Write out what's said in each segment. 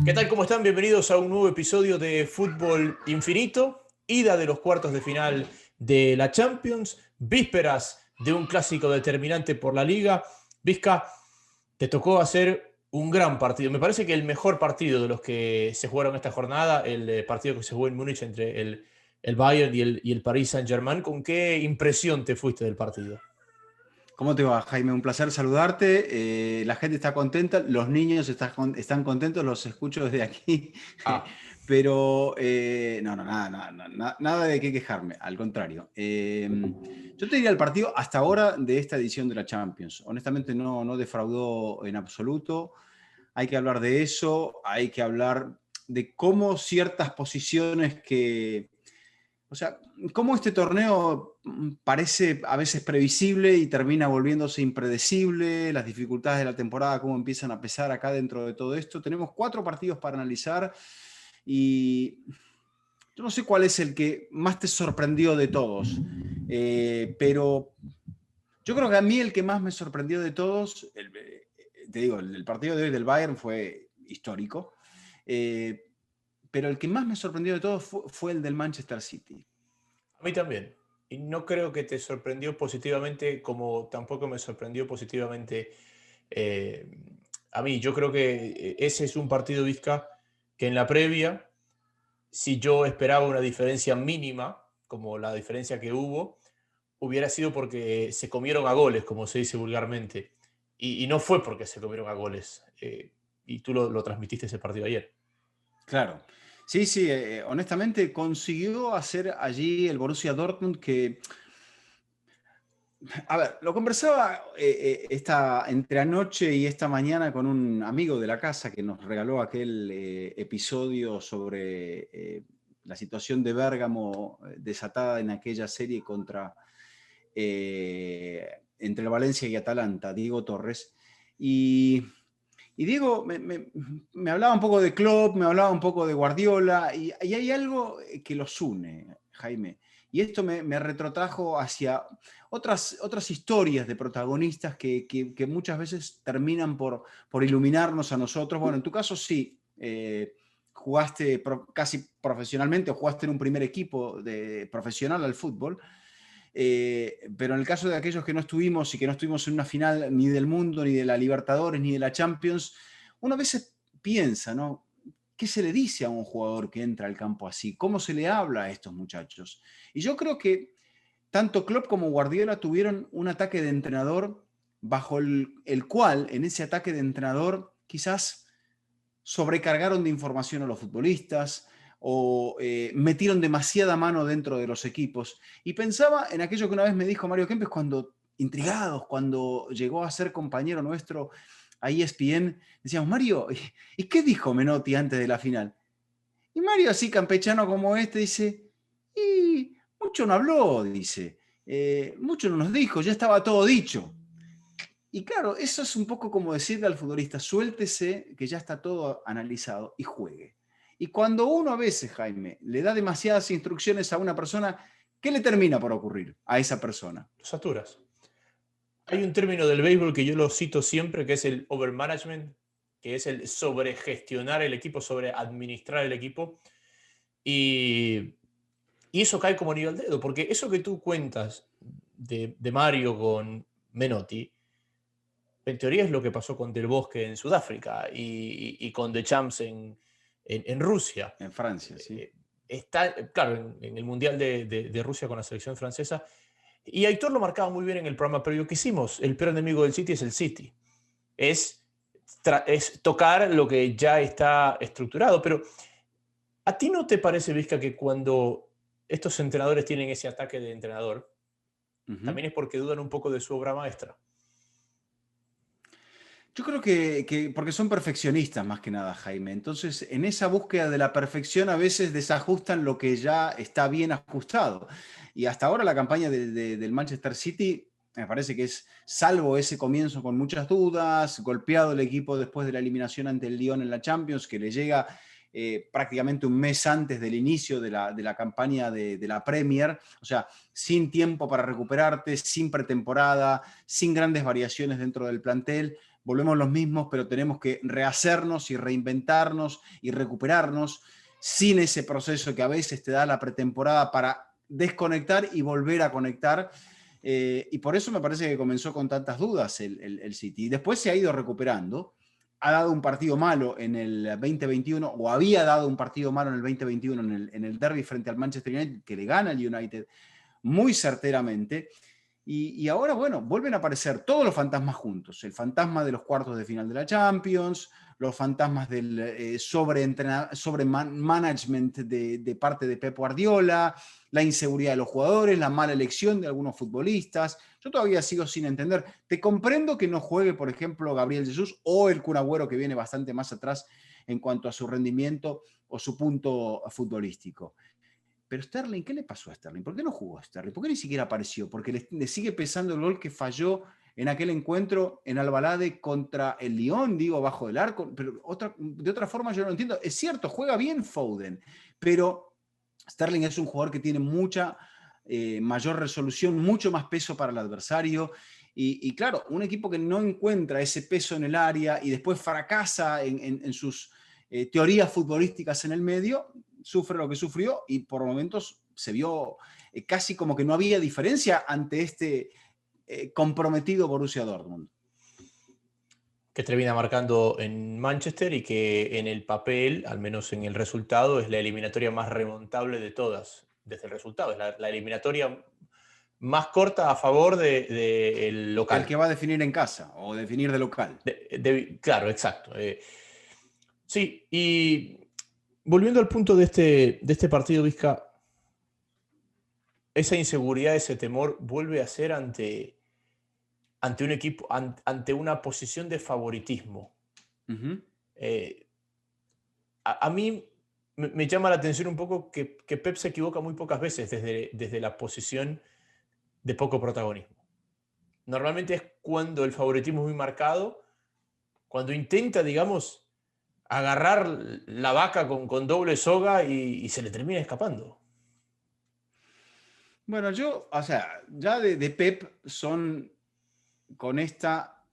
¿Qué tal? ¿Cómo están? Bienvenidos a un nuevo episodio de Fútbol Infinito, ida de los cuartos de final de la Champions, vísperas de un clásico determinante por la Liga. Vizca, te tocó hacer un gran partido. Me parece que el mejor partido de los que se jugaron esta jornada, el partido que se jugó en Múnich entre el Bayern y el Paris Saint-Germain. ¿Con qué impresión te fuiste del partido? ¿Cómo te va, Jaime? Un placer saludarte. La gente está contenta, los niños están contentos, los escucho desde aquí. Ah, Pero no, nada de qué quejarme, al contrario. Yo te diría el partido hasta ahora de esta edición de la Champions. Honestamente no defraudó en absoluto. Hay que hablar de eso, hay que hablar de cómo ciertas posiciones o sea, cómo este torneo parece a veces previsible y termina volviéndose impredecible, las dificultades de la temporada, cómo empiezan a pesar acá dentro de todo esto. Tenemos 4 partidos para analizar y yo no sé cuál es el que más te sorprendió de todos, pero yo creo que a mí el que más me sorprendió de todos, te digo, el partido de hoy del Bayern fue histórico, eh, pero el que más me sorprendió de todos fue el del Manchester City. a mí también. Y no creo que te sorprendió positivamente como tampoco me sorprendió positivamente eh, a mí. Yo creo que ese es un partido, Vizca, que en la previa, si yo esperaba una diferencia mínima, como la diferencia que hubo, hubiera sido porque se comieron a goles, como se dice vulgarmente. Y no fue porque se comieron a goles. Y tú lo transmitiste ese partido ayer. Claro. Sí, sí, honestamente consiguió hacer allí el Borussia Dortmund que, a ver, lo conversaba entre anoche y esta mañana con un amigo de la casa que nos regaló aquel episodio sobre la situación de Bérgamo desatada en aquella serie entre el Valencia y Atalanta, Diego Torres. Y Diego me hablaba un poco de Klopp, me hablaba un poco de Guardiola, y hay algo que los une, Jaime. Y esto me retrotrajo hacia otras historias de protagonistas que muchas veces terminan por iluminarnos a nosotros. Bueno, en tu caso sí, jugaste casi profesionalmente o jugaste en un primer equipo profesional al fútbol. Pero en el caso de aquellos que no estuvimos y que no estuvimos en una final ni del mundo, ni de la Libertadores, ni de la Champions, uno a veces piensa, ¿no? ¿Qué se le dice a un jugador que entra al campo así? ¿Cómo se le habla a estos muchachos? Y yo creo que tanto Klopp como Guardiola tuvieron un ataque de entrenador bajo el cual, en ese ataque de entrenador, quizás sobrecargaron de información a los futbolistas o metieron demasiada mano dentro de los equipos. Y pensaba en aquello que una vez me dijo Mario Kempes intrigados, cuando llegó a ser compañero nuestro a ESPN, decíamos, Mario, ¿y qué dijo Menotti antes de la final? Y Mario, así campechano como este, dice, y mucho no habló, dice, mucho no nos dijo, ya estaba todo dicho. Y claro, eso es un poco como decirle al futbolista, suéltese, que ya está todo analizado y juegue. Y cuando uno a veces, Jaime, le da demasiadas instrucciones a una persona, ¿qué le termina por ocurrir a esa persona? Los saturas. Hay un término del béisbol que yo lo cito siempre, que es el overmanagement, que es el sobregestionar el equipo, sobre administrar el equipo. Y, y eso cae como anillo al dedo, porque eso que tú cuentas de Mario con Menotti, en teoría es lo que pasó con Del Bosque en Sudáfrica y con The Champs en Rusia. En Francia, ¿sí? Está, claro, en el Mundial de Rusia con la selección francesa. Y Aitor lo marcaba muy bien en el programa previo que hicimos. El peor enemigo del City es el City. Es tocar lo que ya está estructurado. Pero ¿a ti no te parece, Vizca, que cuando estos entrenadores tienen ese ataque de entrenador, Uh -huh. también es porque dudan un poco de su obra maestra? Yo creo que porque son perfeccionistas más que nada, Jaime. Entonces, en esa búsqueda de la perfección a veces desajustan lo que ya está bien ajustado. Y hasta ahora la campaña del Manchester City me parece que es, salvo ese comienzo con muchas dudas, golpeado el equipo después de la eliminación ante el Lyon en la Champions, que le llega prácticamente un mes antes del inicio de la campaña de la Premier, o sea, sin tiempo para recuperarte, sin pretemporada, sin grandes variaciones dentro del plantel. volvemos los mismos, pero tenemos que rehacernos y reinventarnos y recuperarnos sin ese proceso que a veces te da la pretemporada para desconectar y volver a conectar. Y por eso me parece que comenzó con tantas dudas el City. Y después se ha ido recuperando. Ha dado un partido malo en el 2021, o había dado un partido malo en el 2021 en el derby frente al Manchester United, que le gana al United muy certeramente. Y ahora, bueno, vuelven a aparecer todos los fantasmas juntos. El fantasma de los cuartos de final de la Champions, los fantasmas del sobre management de parte de Pep Guardiola, la inseguridad de los jugadores, la mala elección de algunos futbolistas. Yo todavía sigo sin entender. Te comprendo que no juegue, por ejemplo, Gabriel Jesús o el Kun Agüero, que viene bastante más atrás en cuanto a su rendimiento o su punto futbolístico. Pero Sterling, ¿qué le pasó a Sterling? ¿Por qué no jugó a Sterling? ¿Por qué ni siquiera apareció? Porque le sigue pesando el gol que falló en aquel encuentro en Alvalade contra el Lyon, digo, bajo el arco. Pero de otra forma yo no lo entiendo. Es cierto, juega bien Foden, pero Sterling es un jugador que tiene mucha mayor resolución, mucho más peso para el adversario. Y claro, un equipo que no encuentra ese peso en el área y después fracasa en sus teorías futbolísticas en el medio, sufre lo que sufrió y por momentos se vio casi como que no había diferencia ante este comprometido Borussia Dortmund. Que termina marcando en Manchester y que en el papel, al menos en el resultado, es la eliminatoria más remontable de todas, desde el resultado. Es la eliminatoria más corta a favor del local. El que va a definir en casa o definir de local. Claro, exacto. Sí, y volviendo al punto de este partido, Vizca, esa inseguridad, ese temor vuelve a ser ante un equipo, ante una posición de favoritismo. Uh-huh. A mí me llama la atención un poco que Pep se equivoca muy pocas veces desde la posición de poco protagonismo. Normalmente es cuando el favoritismo es muy marcado, cuando intenta, digamos, agarrar la vaca con doble soga y se le termina escapando. Bueno, o sea, ya de Pep son con esta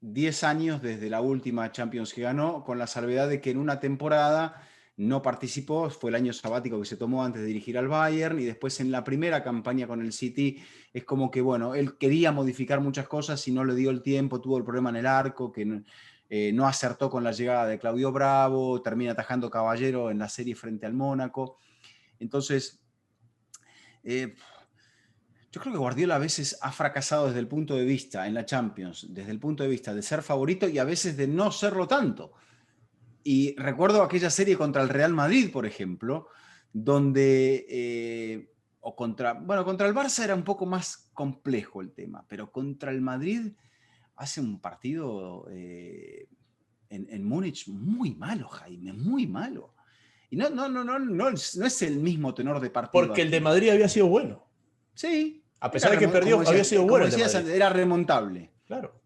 10 años desde la última Champions que ganó, con la salvedad de que en una temporada no participó, fue el año sabático que se tomó antes de dirigir al Bayern, y después en la primera campaña con el City es como que, bueno, él quería modificar muchas cosas y no le dio el tiempo, tuvo el problema en el arco, que no acertó con la llegada de Claudio Bravo, termina atajando Caballero en la serie frente al Mónaco. Entonces, yo creo que Guardiola a veces ha fracasado desde el punto de vista, en la Champions, desde el punto de vista de ser favorito y a veces de no serlo tanto. Y recuerdo aquella serie contra el Real Madrid, por ejemplo, donde, contra el Barça era un poco más complejo el tema, pero contra el Madrid hace un partido en Múnich muy malo, Jaime, muy malo. Y no es el mismo tenor de partido. Porque el de Madrid había sido bueno. Sí. A pesar de que perdió, había sido bueno. Como decías, era remontable. Claro.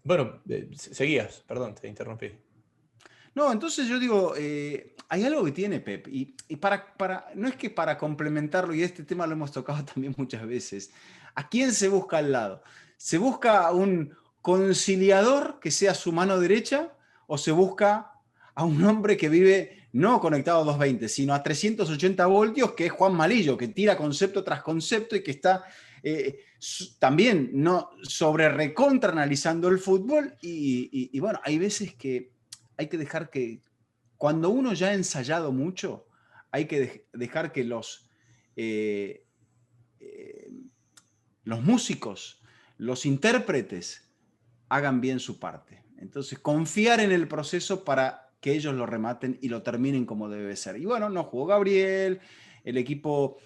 Bueno, seguías, perdón, te interrumpí. No, entonces yo digo, hay algo que tiene Pep, y no es que para complementarlo, y este tema lo hemos tocado también muchas veces, ¿a quién se busca al lado? ¿Se busca un conciliador que sea su mano derecha o se busca a un hombre que vive no conectado a 220, sino a 380 voltios, que es Juan Malillo, que tira concepto tras concepto y que está también no sobre recontra analizando el fútbol? Y bueno, hay veces que hay que dejar que, cuando uno ya ha ensayado mucho, hay que dejar que los músicos, los intérpretes, hagan bien su parte. Entonces, confiar en el proceso para que ellos lo rematen y lo terminen como debe ser. Y bueno, no jugó Gabriel, el equipo,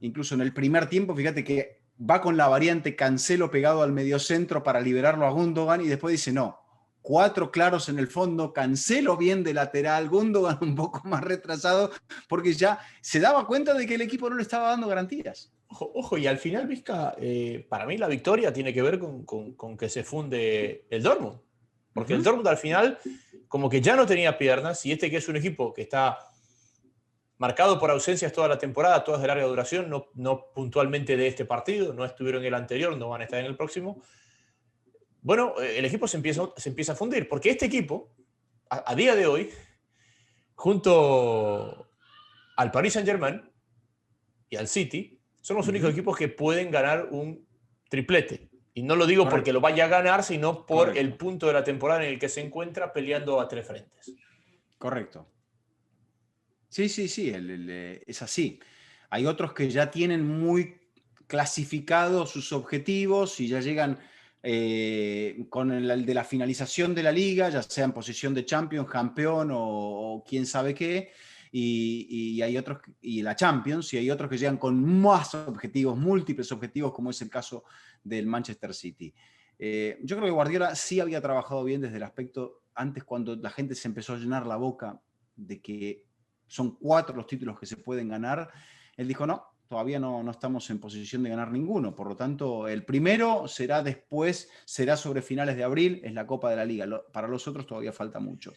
incluso en el primer tiempo, fíjate que va con la variante Cancelo pegado al mediocentro para liberarlo a Gundogan y después dice, no, 4 claros en el fondo, Cancelo bien de lateral, Gundogan un poco más retrasado, porque ya se daba cuenta de que el equipo no le estaba dando garantías. Ojo, y al final, Vizca, para mí la victoria tiene que ver con que se funde el Dortmund. Porque el Dortmund al final, como que ya no tenía piernas, y este que es un equipo que está marcado por ausencias toda la temporada, todas de larga duración, no puntualmente de este partido, no estuvieron en el anterior, no van a estar en el próximo. Bueno, el equipo se empieza a fundir, porque este equipo, a día de hoy, junto al Paris Saint-Germain y al City, son los únicos equipos que pueden ganar un triplete. Y no lo digo porque Correcto. lo vaya a ganar, sino por Correcto. el punto de la temporada en el que se encuentra peleando a 3 frentes. Correcto. Sí, es así. Hay otros que ya tienen muy clasificados sus objetivos y ya llegan con el de la finalización de la liga, ya sea en posición de Champions, campeón o quién sabe qué, y hay otros, y la Champions, y hay otros que llegan con más objetivos, múltiples objetivos, como es el caso del Manchester City. Yo creo que Guardiola sí había trabajado bien desde el aspecto, antes cuando la gente se empezó a llenar la boca de que son 4 los títulos que se pueden ganar, él dijo, no, todavía no estamos en posición de ganar ninguno, por lo tanto, el primero será después, será sobre finales de abril, es la Copa de la Liga, para los otros todavía falta mucho.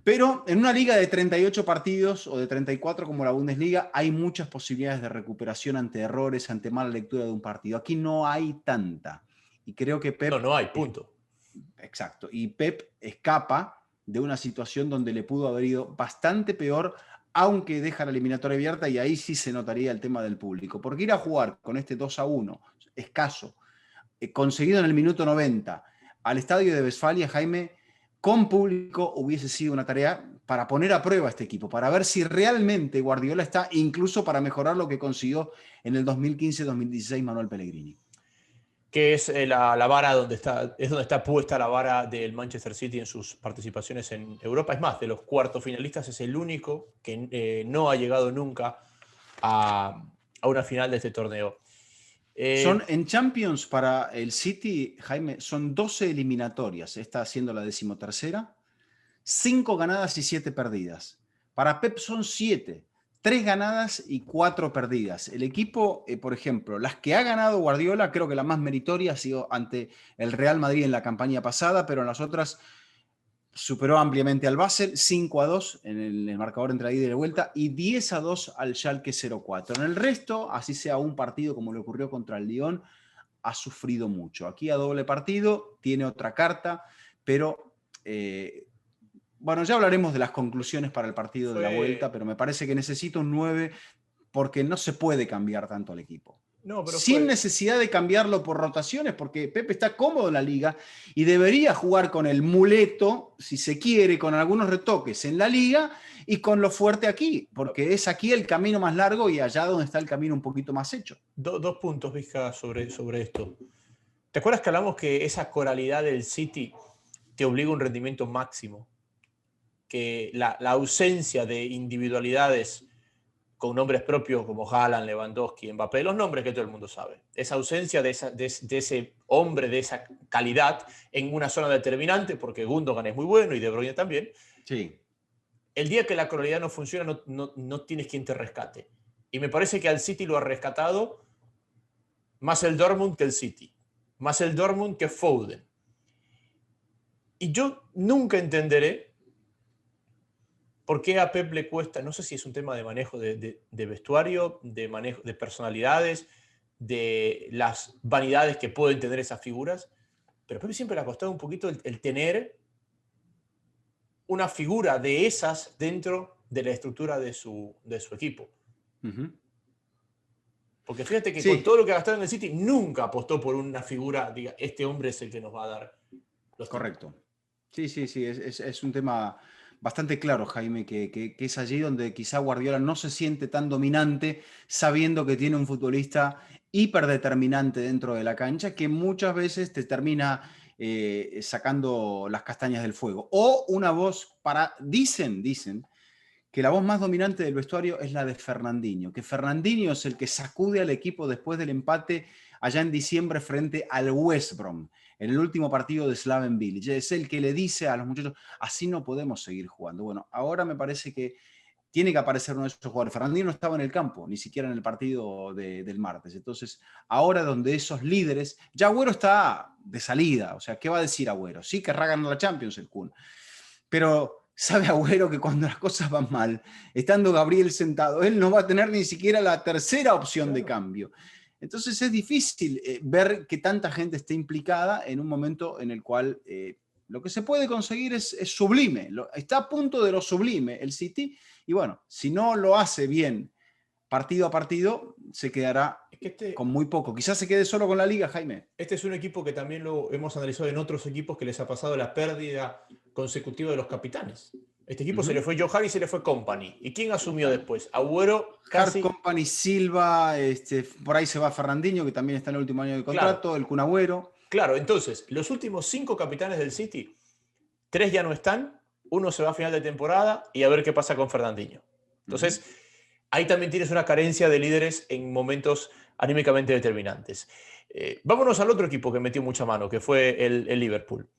Pero en una liga de 38 partidos o de 34 como la Bundesliga, hay muchas posibilidades de recuperación ante errores, ante mala lectura de un partido. Aquí no hay tanta. Y creo que Pep... No hay, punto. Exacto. Y Pep escapa de una situación donde le pudo haber ido bastante peor, aunque deja la eliminatoria abierta, y ahí sí se notaría el tema del público. Porque ir a jugar con este 2-1 escaso, conseguido en el minuto 90, al estadio de Westfalia, Jaime, con público hubiese sido una tarea para poner a prueba a este equipo, para ver si realmente Guardiola está, incluso para mejorar lo que consiguió en el 2015-2016 Manuel Pellegrini. Que es la vara donde está puesta la vara del Manchester City en sus participaciones en Europa. Es más, de los cuartos finalistas es el único que no ha llegado nunca a una final de este torneo. Son en Champions para el City, Jaime, son 12 eliminatorias. Está haciendo la 13ª. 5 ganadas y 7 perdidas. Para Pep son 7. 3 ganadas y 4 perdidas. El equipo, por ejemplo, las que ha ganado Guardiola, creo que la más meritoria ha sido ante el Real Madrid en la campaña pasada, pero en las otras superó ampliamente al Basel, 5-2 en el marcador entre la ida y la vuelta, y 10-2 al Schalke 04. En el resto, así sea un partido como le ocurrió contra el Lyon, ha sufrido mucho. Aquí a doble partido, tiene otra carta, pero bueno, ya hablaremos de las conclusiones para el partido de la vuelta, pero me parece que necesita un 9 porque no se puede cambiar tanto al equipo. No, pero sin necesidad de cambiarlo por rotaciones, porque Pepe está cómodo en la liga y debería jugar con el muleto, si se quiere, con algunos retoques en la liga y con lo fuerte aquí, porque es aquí el camino más largo y allá donde está el camino un poquito más hecho. Dos puntos, Vizca, sobre esto. ¿Te acuerdas que hablamos que esa coralidad del City te obliga a un rendimiento máximo? Que la ausencia de individualidades con nombres propios como Haaland, Lewandowski, Mbappé, los nombres que todo el mundo sabe. Esa ausencia de ese hombre de esa calidad en una zona determinante, porque Gundogan es muy bueno y De Bruyne también. Sí. El día que la coralidad no funciona, no tienes quien te rescate. Y me parece que al City lo ha rescatado más el Dortmund que el City, más el Dortmund que Foden. Y yo nunca entenderé por qué a Pep le cuesta, no sé si es un tema de manejo de vestuario, de manejo de personalidades, de las vanidades que pueden tener esas figuras, pero a Pep siempre le ha costado un poquito el tener una figura de esas dentro de la estructura de su equipo. Porque fíjate que con todo lo que ha gastado en el City, nunca apostó por una figura, diga, este hombre es el que nos va a dar los Correcto. Títulos. Sí, es un tema bastante claro, Jaime, que es allí donde quizá Guardiola no se siente tan dominante, sabiendo que tiene un futbolista hiperdeterminante dentro de la cancha, que muchas veces te termina sacando las castañas del fuego. O una voz dicen que la voz más dominante del vestuario es la de Fernandinho, que Fernandinho es el que sacude al equipo después del empate allá en diciembre frente al West Brom, en el último partido de Slaven Village. Es el que le dice a los muchachos, así no podemos seguir jugando. Bueno, ahora me parece que tiene que aparecer uno de esos jugadores. Fernandinho no estaba en el campo, ni siquiera en el partido del martes. Entonces, ahora donde esos líderes, ya Agüero está de salida, o sea, ¿qué va a decir Agüero? Sí, querrá ganar la Champions el Kun, pero sabe Agüero que cuando las cosas van mal, estando Gabriel sentado, él no va a tener ni siquiera la tercera opción de Claro. cambio. Entonces es difícil ver que tanta gente esté implicada en un momento en el cual lo que se puede conseguir es sublime. Está a punto de lo sublime el City. Y bueno, si no lo hace bien partido a partido, se quedará Es que con muy poco. Quizás se quede solo con la Liga, Jaime. este es un equipo que también lo hemos analizado en otros equipos que les ha pasado la pérdida consecutiva de los capitanes. Este equipo se le fue Joe Hart y se le fue Company. ¿Y quién asumió después? Agüero Hart, casi. Company, Silva, por ahí se va Fernandinho, que también está en el último año de Claro, contrato, el Kun Agüero. claro. Entonces, los últimos 5 capitanes del City, 3 ya no están, uno se va a final de temporada y a ver qué pasa con Fernandinho. Entonces, ahí también tienes una carencia de líderes en momentos anímicamente determinantes. Vámonos al otro equipo que metió mucha mano, que fue el Liverpool.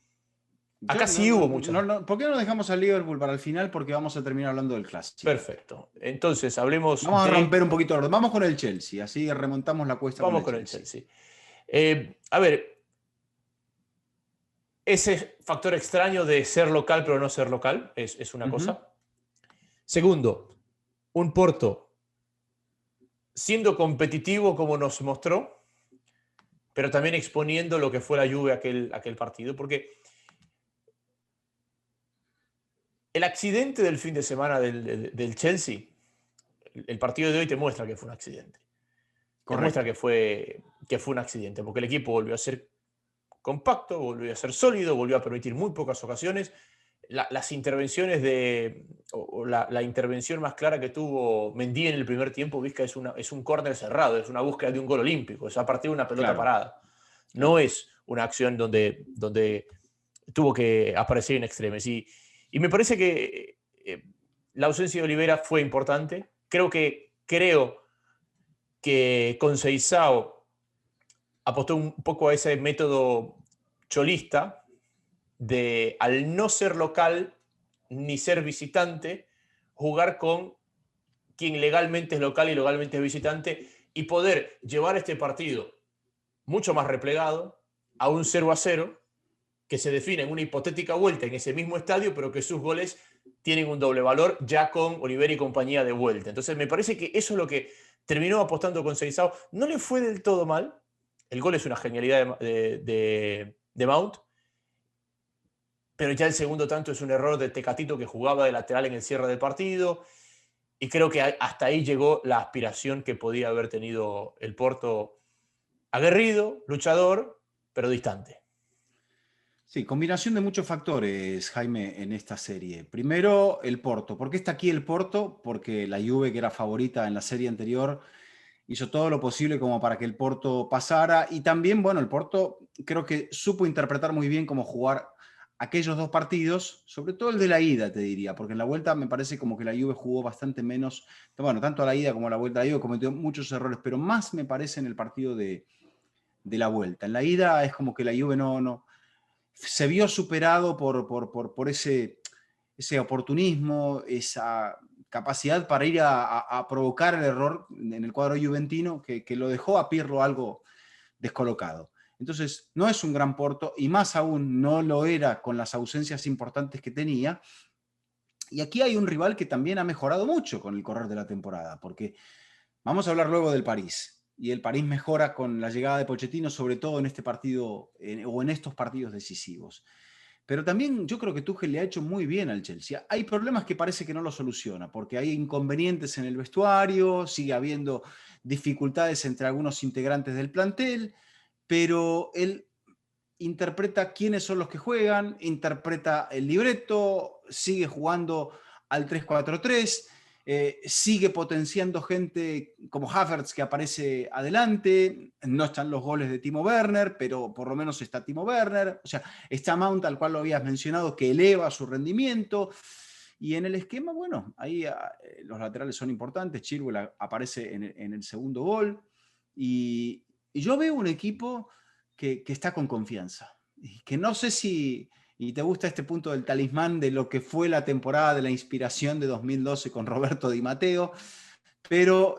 Acá sí hubo muchas. ¿Por qué no dejamos al Liverpool para el final? Porque vamos a terminar hablando del clásico. Perfecto. Entonces, hablemos Vamos a de. romper un poquito el orden. Vamos con el Chelsea, así remontamos la cuesta con Vamos el con el Chelsea. Chelsea. A ver, ese factor extraño de ser local pero no ser local es una cosa. Segundo, un Porto siendo competitivo como nos mostró, pero también exponiendo lo que fue la Juve aquel partido, porque el accidente del fin de semana del Chelsea, el partido de hoy te muestra que fue un accidente. Te muestra Correcto. que fue un accidente, porque el equipo volvió a ser compacto, volvió a ser sólido, volvió a permitir muy pocas ocasiones. Las intervenciones la intervención más clara que tuvo Mendy en el primer tiempo, Vizca, es un córner cerrado, es una búsqueda de un gol olímpico, es a partir de una pelota Claro, parada. No claro. es una acción donde tuvo que aparecer en extremes. Y me parece que la ausencia de Olivera fue importante. Creo que con Seisao apostó un poco a ese método cholista de, al no ser local ni ser visitante, jugar con quien legalmente es local y legalmente es visitante y poder llevar este partido mucho más replegado a un 0-0 que se define en una hipotética vuelta en ese mismo estadio, pero que sus goles tienen un doble valor ya con Oliver y compañía de vuelta. Entonces me parece que eso es lo que terminó apostando con Seisao. No le fue del todo mal. El gol es una genialidad de Mount, pero ya el segundo tanto es un error de Tecatito que jugaba de lateral en el cierre del partido. Y creo que hasta ahí llegó la aspiración que podía haber tenido el Porto, aguerrido, luchador, pero distante. Sí, combinación de muchos factores, Jaime, en esta serie. Primero, el Porto. ¿Por qué está aquí el Porto? Porque la Juve, que era favorita en la serie anterior, hizo todo lo posible como para que el Porto pasara. Y también, bueno, el Porto creo que supo interpretar muy bien cómo jugar aquellos dos partidos, sobre todo el de la ida, te diría, porque en la vuelta me parece como que la Juve jugó bastante menos. Bueno, tanto a la ida como a la vuelta, la Juve cometió muchos errores, pero más me parece en el partido de la vuelta. En la ida es como que la Juve no se vio superado por ese oportunismo, esa capacidad para ir a provocar el error en el cuadro juventino que lo dejó a Pirlo algo descolocado. Entonces, no es un gran Porto y más aún no lo era con las ausencias importantes que tenía. Y aquí hay un rival que también ha mejorado mucho con el correr de la temporada, porque vamos a hablar luego del París. Y el París mejora con la llegada de Pochettino, sobre todo en este partido o en estos partidos decisivos. Pero también yo creo que Tuchel le ha hecho muy bien al Chelsea. Hay problemas que parece que no lo soluciona, porque hay inconvenientes en el vestuario, sigue habiendo dificultades entre algunos integrantes del plantel, pero él interpreta quiénes son los que juegan, interpreta el libreto, sigue jugando al 3-4-3, sigue potenciando gente como Havertz que aparece adelante, no están los goles de Timo Werner, pero por lo menos está Timo Werner, o sea, está Mount, al cual lo habías mencionado, que eleva su rendimiento, y en el esquema, bueno, ahí los laterales son importantes, Chilwell aparece en el segundo gol, y yo veo un equipo que está con confianza, y que no sé si, y te gusta este punto del talismán de lo que fue la temporada de la inspiración de 2012 con Roberto Di Matteo, pero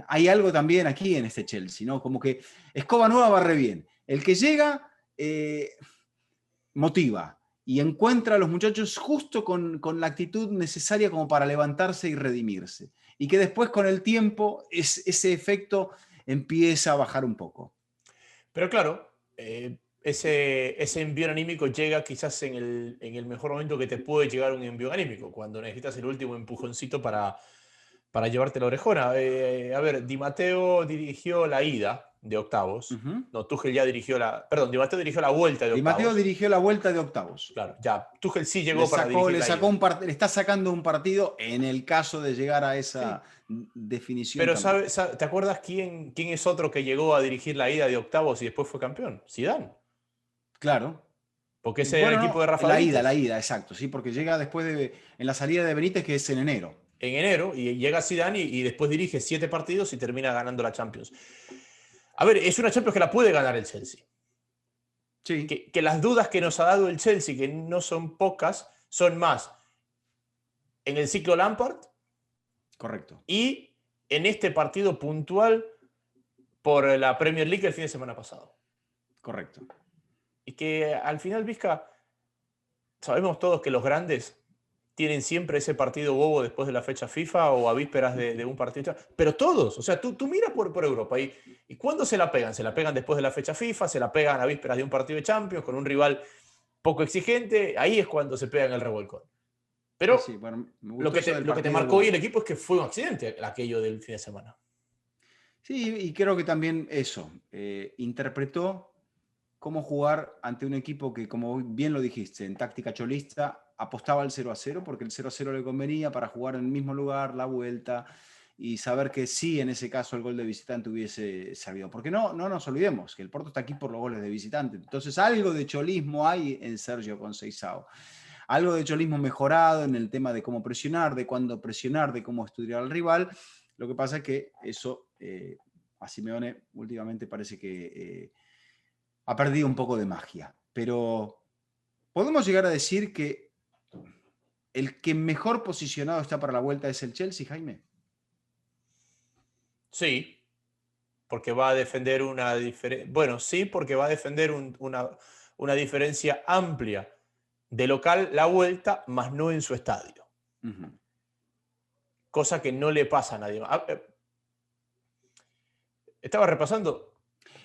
hay algo también aquí en este Chelsea, ¿no? Como que escoba nueva barre bien. El que llega motiva y encuentra a los muchachos justo con la actitud necesaria como para levantarse y redimirse. Y que después con el tiempo ese efecto empieza a bajar un poco. Pero claro, ese envío anímico llega quizás en el mejor momento que te puede llegar un envío anímico, cuando necesitas el último empujoncito para llevarte la orejona. A ver, Di Matteo dirigió la ida de octavos. Uh-huh. No, Tuchel ya dirigió la... Perdón, Di Matteo dirigió la vuelta de Di Matteo octavos. dirigió la vuelta de octavos. Claro, ya. Tuchel sí llegó para dirigir le la ida. Le está sacando un partido en el caso de llegar a esa definición. Pero también. ¿te acuerdas quién es otro que llegó a dirigir la ida de octavos y después fue campeón? Zidane. Claro. Porque ese era el Bueno, equipo no, de Rafa Benítez. la ida, exacto, sí, porque llega después en la salida de Benítez, que es en enero. En enero, y llega Zidane y después dirige 7 partidos y termina ganando la Champions. A ver, es una Champions que la puede ganar el Chelsea. Sí. Que las dudas que nos ha dado el Chelsea, que no son pocas, son más en el ciclo Lampard. Correcto. Y en este partido puntual por la Premier League el fin de semana pasado. Correcto. Y que al final, Vizca, sabemos todos que los grandes tienen siempre ese partido bobo después de la fecha FIFA o a vísperas de un partido. Pero todos, o sea, tú miras por Europa y ¿cuándo se la pegan? Se la pegan después de la fecha FIFA, se la pegan a vísperas de un partido de Champions con un rival poco exigente, ahí es cuando se pegan el revolcón. Pero sí, bueno, lo que te marcó hoy el equipo es que fue un accidente aquello del fin de semana. Sí, y creo que también eso, interpretó cómo jugar ante un equipo que, como bien lo dijiste, en táctica cholista, apostaba al 0-0, porque el 0-0 le convenía para jugar en el mismo lugar, la vuelta, y saber que sí, en ese caso, el gol de visitante hubiese servido. Porque no nos olvidemos que el Porto está aquí por los goles de visitante. Entonces, algo de cholismo hay en Sergio Conceição. Algo de cholismo mejorado en el tema de cómo presionar, de cuándo presionar, de cómo estudiar al rival. Lo que pasa es que eso, a Simeone últimamente parece que ha perdido un poco de magia. Pero podemos llegar a decir que el que mejor posicionado está para la vuelta es el Chelsea, Jaime. Sí, porque va a defender una diferencia. Bueno, sí, porque va a defender una diferencia amplia de local la vuelta, más no en su estadio. Uh-huh. Cosa que no le pasa a nadie más. Estaba repasando.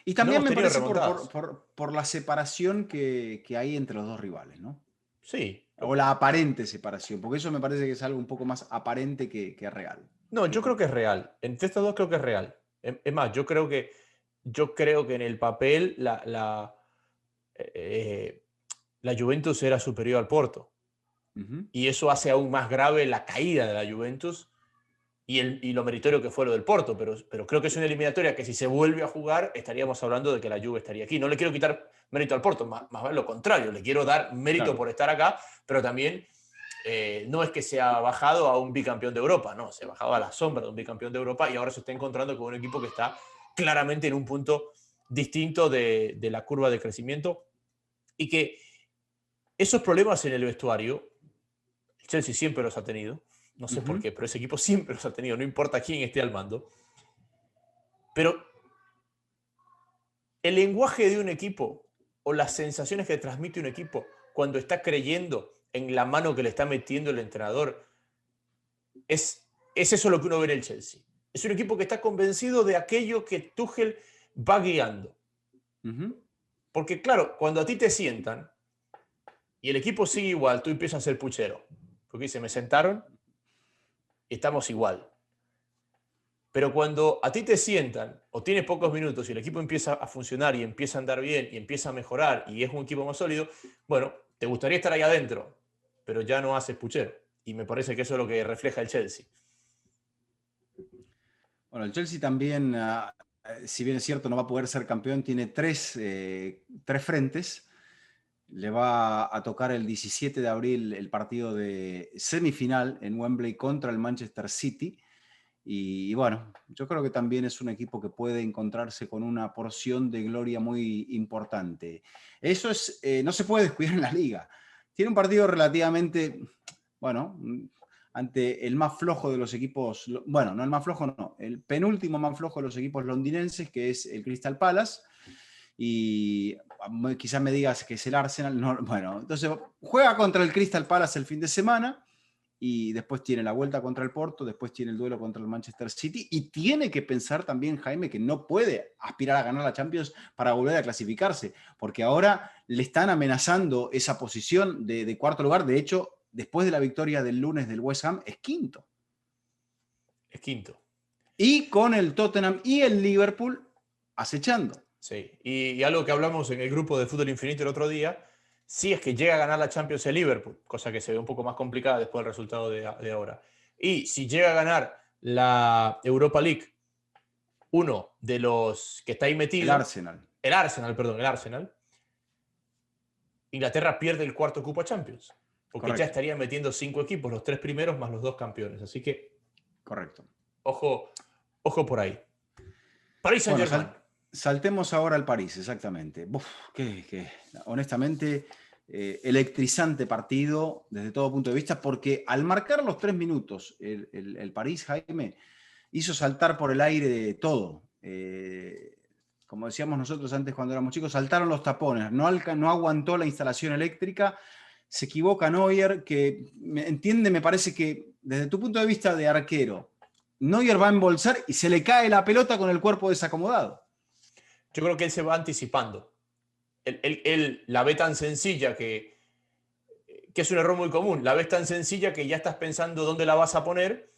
Y también me parece por la separación que hay entre los dos rivales, ¿no? Sí. O la aparente separación, porque eso me parece que es algo un poco más aparente que real. No, yo creo que es real. Entre estos dos creo que es real. Es más, yo creo que en el papel la Juventus era superior al Porto. Uh-huh. Y eso hace aún más grave la caída de la Juventus y lo meritorio que fue lo del Porto. Pero creo que es una eliminatoria que si se vuelve a jugar estaríamos hablando de que la Juve estaría aquí. No le quiero quitar mérito al Porto, más bien lo contrario. Le quiero dar mérito por estar acá, pero también no es que se ha bajado a un bicampeón de Europa, no, se ha bajado a la sombra de un bicampeón de Europa y ahora se está encontrando con un equipo que está claramente en un punto distinto de la curva de crecimiento y que esos problemas en el vestuario, el Chelsea siempre los ha tenido, no sé por qué, pero ese equipo siempre los ha tenido, no importa quién esté al mando, pero el lenguaje de un equipo o las sensaciones que transmite un equipo cuando está creyendo en la mano que le está metiendo el entrenador, es eso lo que uno ve en el Chelsea. Es un equipo que está convencido de aquello que Tuchel va guiando. Uh-huh. Porque claro, cuando a ti te sientan y el equipo sigue igual, tú empiezas a ser puchero. Porque dice, me sentaron y estamos igual. Pero cuando a ti te sientan o tienes pocos minutos y el equipo empieza a funcionar y empieza a andar bien y empieza a mejorar y es un equipo más sólido, bueno, te gustaría estar ahí adentro, pero ya no haces puchero. Y me parece que eso es lo que refleja el Chelsea. Bueno, el Chelsea también, si bien es cierto, no va a poder ser campeón, tiene tres frentes. Le va a tocar el 17 de abril el partido de semifinal en Wembley contra el Manchester City. Y bueno, yo creo que también es un equipo que puede encontrarse con una porción de gloria muy importante. Eso es, no se puede descuidar en la liga. Tiene un partido relativamente, bueno, ante el más flojo de los equipos, bueno, no el más flojo, no, el penúltimo más flojo de los equipos londinenses, que es el Crystal Palace. Y quizás me digas que es el Arsenal. No, bueno, entonces juega contra el Crystal Palace el fin de semana y después tiene la vuelta contra el Porto, después tiene el duelo contra el Manchester City y tiene que pensar también, Jaime, que no puede aspirar a ganar la Champions para volver a clasificarse, porque ahora le están amenazando esa posición de cuarto lugar. De hecho, después de la victoria del lunes del West Ham, es quinto. Es quinto. Y con el Tottenham y el Liverpool acechando. Sí, y algo que hablamos en el grupo de Fútbol Infinito el otro día, si es que llega a ganar la Champions el Liverpool, cosa que se ve un poco más complicada después del resultado de ahora. Y si llega a ganar la Europa League, uno de los que está ahí metido, el Arsenal, Inglaterra pierde el cuarto cupo a Champions, porque Correcto. ya estarían metiendo 5 equipos, los 3 primeros más los 2 campeones. Así que, correcto. Ojo por ahí. Paris Saint-Germain. Saltemos ahora al París, exactamente. Honestamente, electrizante partido desde todo punto de vista, porque al marcar los 3 minutos, el París, Jaime, hizo saltar por el aire todo. Como decíamos nosotros antes cuando éramos chicos, saltaron los tapones, no aguantó la instalación eléctrica, se equivoca Neuer, que me parece que desde tu punto de vista de arquero, Neuer va a embolsar y se le cae la pelota con el cuerpo desacomodado. Yo creo que él se va anticipando. Él la ve tan sencilla que es un error muy común. La ves tan sencilla que ya estás pensando dónde la vas a poner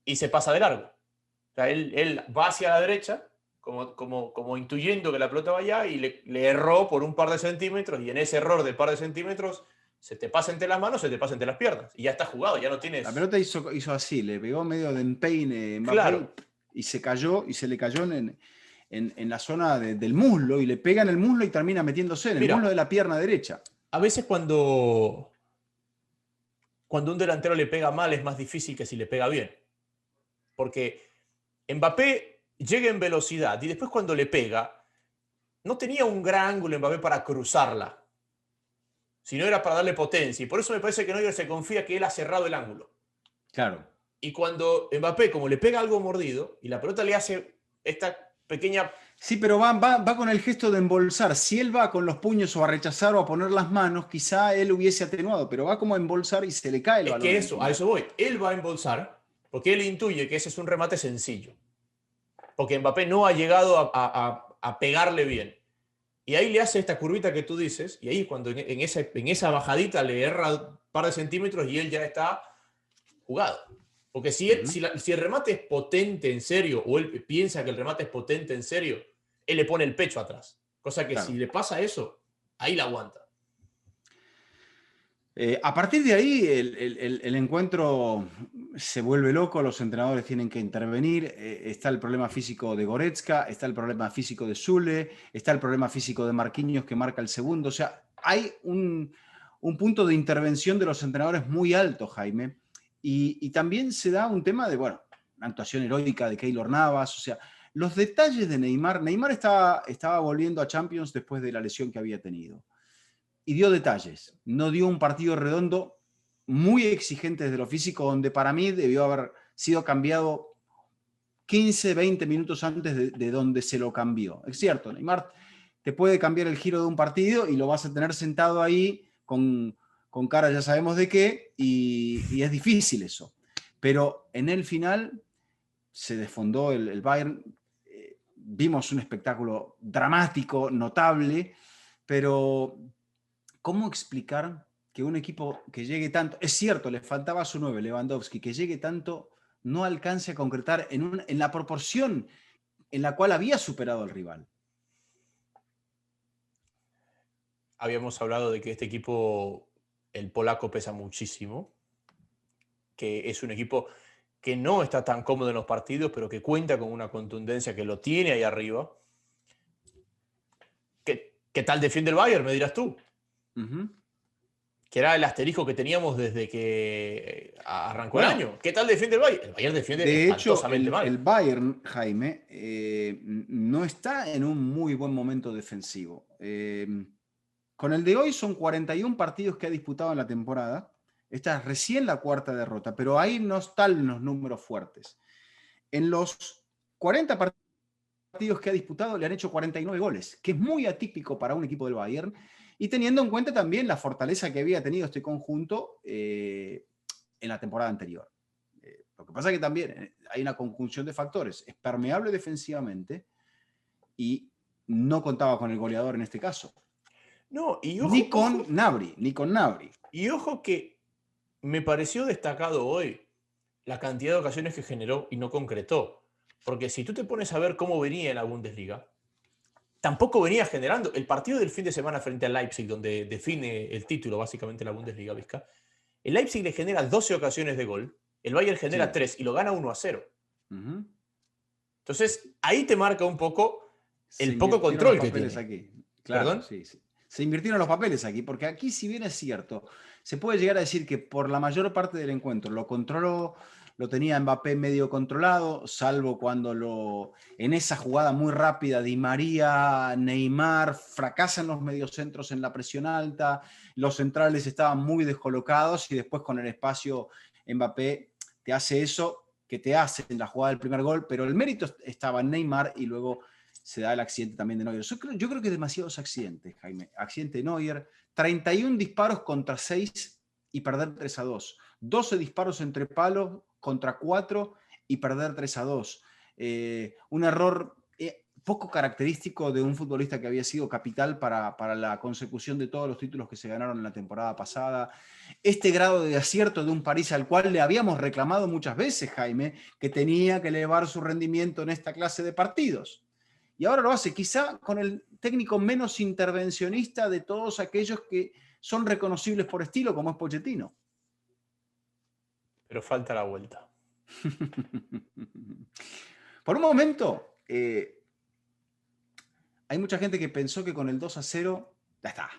y se pasa de largo. O sea, él va hacia la derecha, como intuyendo que la pelota va allá, y le erró por un par de centímetros, y en ese error de par de centímetros se te pasa entre las manos, se te pasa entre las piernas. Y ya está jugado, ya no tienes... La pelota hizo así, le pegó medio de empeine Mbappé, claro. Y se le cayó en la zona del muslo, y le pega en el muslo y termina metiéndose en el muslo de la pierna derecha. A veces cuando un delantero le pega mal es más difícil que si le pega bien. Porque Mbappé llega en velocidad y después cuando le pega, no tenía un gran ángulo Mbappé para cruzarla, sino era para darle potencia. Y por eso me parece que Neuer se confía que él ha cerrado el ángulo. Claro. Y cuando Mbappé, como le pega algo mordido, y la pelota le hace esta pequeña... Sí, pero va con el gesto de embolsar. Si él va con los puños o a rechazar o a poner las manos, quizá él hubiese atenuado, pero va como a embolsar y se le cae el balón. Es que a eso voy. Él va a embolsar porque él intuye que ese es un remate sencillo. Porque Mbappé no ha llegado a pegarle bien. Y ahí le hace esta curvita que tú dices, y ahí cuando en esa bajadita le erra un par de centímetros y él ya está jugado. Porque si el remate es potente en serio, o él piensa que el remate es potente en serio, él le pone el pecho atrás. Cosa que si le pasa eso, ahí la aguanta. A partir de ahí, el encuentro se vuelve loco, los entrenadores tienen que intervenir, está el problema físico de Goretzka, está el problema físico de Zule, está el problema físico de Marquinhos que marca el segundo. O sea, hay un punto de intervención de los entrenadores muy alto, Jaime, y también se da un tema de, una actuación heroica de Keylor Navas. O sea, los detalles de Neymar. Neymar estaba volviendo a Champions después de la lesión que había tenido. Y dio detalles. No dio un partido redondo, muy exigente desde lo físico, donde para mí debió haber sido cambiado 15, 20 minutos antes de donde se lo cambió. Es cierto, Neymar te puede cambiar el giro de un partido y lo vas a tener sentado ahí con cara ya sabemos de qué, y es difícil eso. Pero en el final se desfondó el Bayern. Vimos un espectáculo dramático, notable, pero ¿cómo explicar que un equipo que llegue tanto, es cierto, le faltaba su 9, Lewandowski, que llegue tanto, no alcance a concretar en la proporción en la cual había superado al rival? Habíamos hablado de que este equipo, el polaco, pesa muchísimo, que es un equipo que no está tan cómodo en los partidos, pero que cuenta con una contundencia que lo tiene ahí arriba. ¿Qué tal defiende el Bayern, me dirás tú? Que era el asterisco que teníamos desde que arrancó el año. ¿Qué tal defiende el Bayern? El Bayern defiende espantosamente mal. El Bayern, Jaime, no está en un muy buen momento defensivo. Con el de hoy son 41 partidos que ha disputado en la temporada. Esta es recién la cuarta derrota, pero ahí no están los números fuertes. En los 40 partidos partidos que ha disputado le han hecho 49 goles, que es muy atípico para un equipo del Bayern, y teniendo en cuenta también la fortaleza que había tenido este conjunto en la temporada anterior. Lo que pasa es que también hay una conjunción de factores. Es permeable defensivamente y no contaba con el goleador en este caso. No, y Ni con ojo, Gnabry, ni con Gnabry. y ojo que me pareció destacado hoy la cantidad de ocasiones que generó y no concretó. Porque si tú te pones a ver cómo venía en la Bundesliga, tampoco venía generando. El partido del fin de semana frente al Leipzig, donde define el título básicamente la Bundesliga, Vizca, el Leipzig le genera 12 ocasiones de gol, el Bayern genera Sí. 3 y lo gana 1-0. Uh-huh. Entonces, ahí te marca un poco Se el poco invirtieron los control que papeles tiene. aquí. Claro, ¿Perdón? sí, sí. Se invirtieron los papeles aquí, porque aquí, si bien es cierto, se puede llegar a decir que por la mayor parte del encuentro lo controló, lo tenía Mbappé medio controlado, salvo cuando en esa jugada muy rápida Di María, Neymar, fracasan los mediocentros en la presión alta, los centrales estaban muy descolocados y después con el espacio Mbappé te hace eso que te hace en la jugada del primer gol, pero el mérito estaba en Neymar y luego se da el accidente también de Neuer. Yo creo que demasiados accidentes, Jaime. Accidente de Neuer, 31 disparos contra 6 y perder 3-2. 12 disparos entre palos contra 4 y perder 3-2. Un error poco característico de un futbolista que había sido capital para la consecución de todos los títulos que se ganaron en la temporada pasada. Este grado de acierto de un París al cual le habíamos reclamado muchas veces, Jaime, que tenía que elevar su rendimiento en esta clase de partidos. Y ahora lo hace quizá con el técnico menos intervencionista de todos aquellos que son reconocibles por estilo, como es Pochettino. Pero falta la vuelta. Por un momento, hay mucha gente que pensó que con el 2-0, ya está.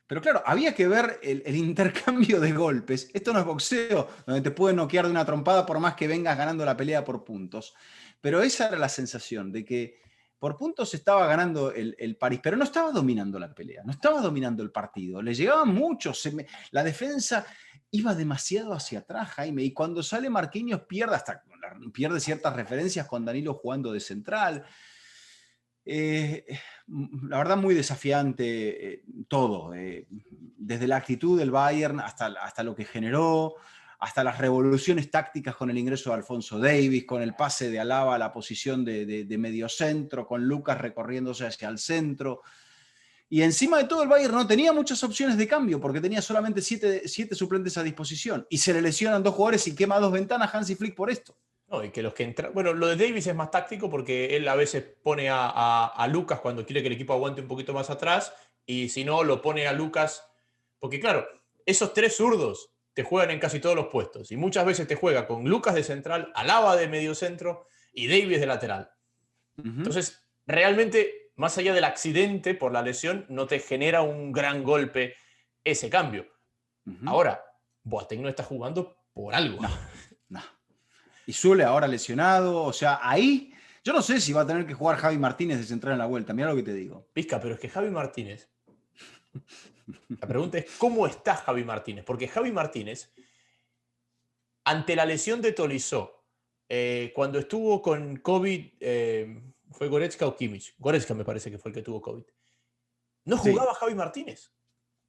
Pero claro, había que ver el intercambio de golpes. Esto no es boxeo, donde te pueden noquear de una trompada por más que vengas ganando la pelea por puntos. Pero esa era la sensación de que por puntos estaba ganando el París, pero no estaba dominando la pelea, no estaba dominando el partido. Le llegaban muchos. La defensa iba demasiado hacia atrás, Jaime. Y cuando sale Marquinhos pierde ciertas referencias con Danilo jugando de central. La verdad, muy desafiante todo, desde la actitud del Bayern hasta lo que generó, hasta las revoluciones tácticas con el ingreso de Alphonso Davies, con el pase de Alaba a la posición de mediocentro, con Lucas recorriéndose hacia el centro. Y encima de todo, el Bayern no tenía muchas opciones de cambio porque tenía solamente 7 suplentes a disposición. Y se le lesionan 2 jugadores y quema 2 ventanas Hansi Flick por esto. No, y que los que entran. Bueno, lo de Davis es más táctico porque él a veces pone a Lucas cuando quiere que el equipo aguante un poquito más atrás. Y si no, lo pone a Lucas. Porque, claro, esos 3 zurdos te juegan en casi todos los puestos. Y muchas veces te juega con Lucas de central, Alaba de mediocentro y Davis de lateral. Entonces, realmente, más allá del accidente por la lesión, no te genera un gran golpe ese cambio. Ahora, Boateng no está jugando por algo. No. Y Zule ahora lesionado, o sea, ahí yo no sé si va a tener que jugar Javi Martínez de central en la vuelta, mira lo que te digo. Pizca, pero es que Javi Martínez, la pregunta es ¿cómo está Javi Martínez? Porque Javi Martínez, ante la lesión de Tolisso, cuando estuvo con COVID, ¿fue Goretzka o Kimmich? Goretzka me parece que fue el que tuvo COVID. No Sí, jugaba Javi Martínez.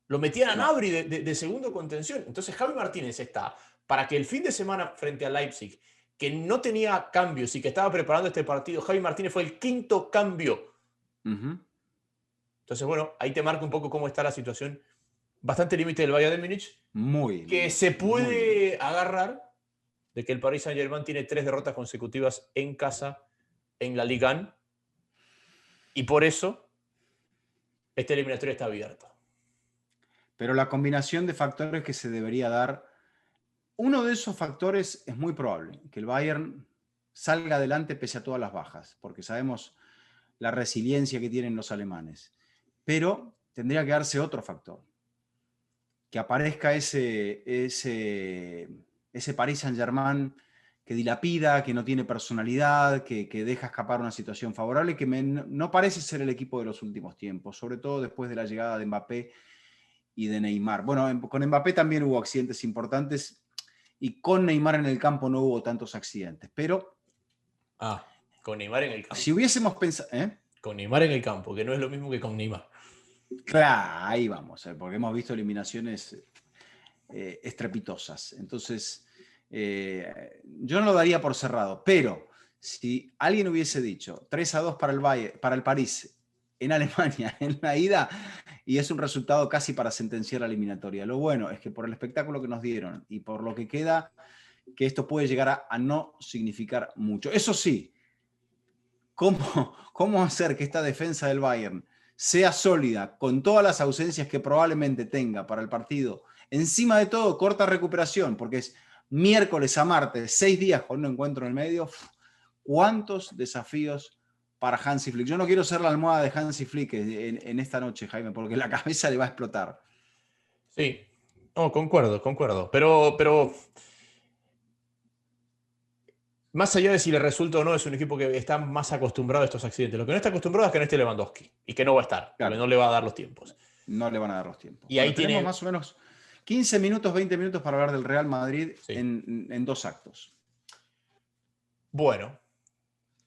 Lo metían a no. Gnabry de segundo contención. Entonces Javi Martínez está para que el fin de semana frente a Leipzig, que no tenía cambios y que estaba preparando este partido, Javi Martínez fue el quinto cambio. Entonces, bueno, ahí te marca un poco cómo está la situación. Bastante límite del Bayern de Múnich, Muy que se límite, muy límite. puede agarrar de que el Paris Saint-Germain tiene 3 derrotas consecutivas en casa en la Ligue 1 y por eso esta eliminatoria está abierta. Pero la combinación de factores que se debería dar, uno de esos factores es muy probable, que el Bayern salga adelante pese a todas las bajas, porque sabemos la resiliencia que tienen los alemanes. Pero tendría que darse otro factor, que aparezca ese Paris Saint-Germain que dilapida, que no tiene personalidad, que deja escapar una situación favorable, que no parece ser el equipo de los últimos tiempos, sobre todo después de la llegada de Mbappé y de Neymar. Bueno, con Mbappé también hubo accidentes importantes y con Neymar en el campo no hubo tantos accidentes, pero Con Neymar en el campo. Si hubiésemos pensado... Con Neymar en el campo, que no es lo mismo que con Neymar. Claro, ahí vamos, porque hemos visto eliminaciones estrepitosas. Entonces, yo no lo daría por cerrado, pero si alguien hubiese dicho 3-2 para el Bayern, para el París en Alemania en la ida, y es un resultado casi para sentenciar la eliminatoria. Lo bueno es que por el espectáculo que nos dieron y por lo que queda, que esto puede llegar a no significar mucho. Eso sí, ¿cómo hacer que esta defensa del Bayern sea sólida con todas las ausencias que probablemente tenga para el partido? Encima de todo, corta recuperación, porque es miércoles a martes, 6 días con un encuentro en el medio. ¿Cuántos desafíos para Hansi Flick? Yo no quiero ser la almohada de Hansi Flick en esta noche, Jaime, porque la cabeza le va a explotar. Sí, no, concuerdo. Pero más allá de si le resulta o no, es un equipo que está más acostumbrado a estos accidentes. Lo que no está acostumbrado es que no esté Lewandowski y que no va a estar, porque Claro, no le va a dar los tiempos. no le van a dar los tiempos. Y Bueno, ahí tenemos tiene, más o menos 15 minutos, 20 minutos para hablar del Real Madrid sí. en 2 actos. Bueno,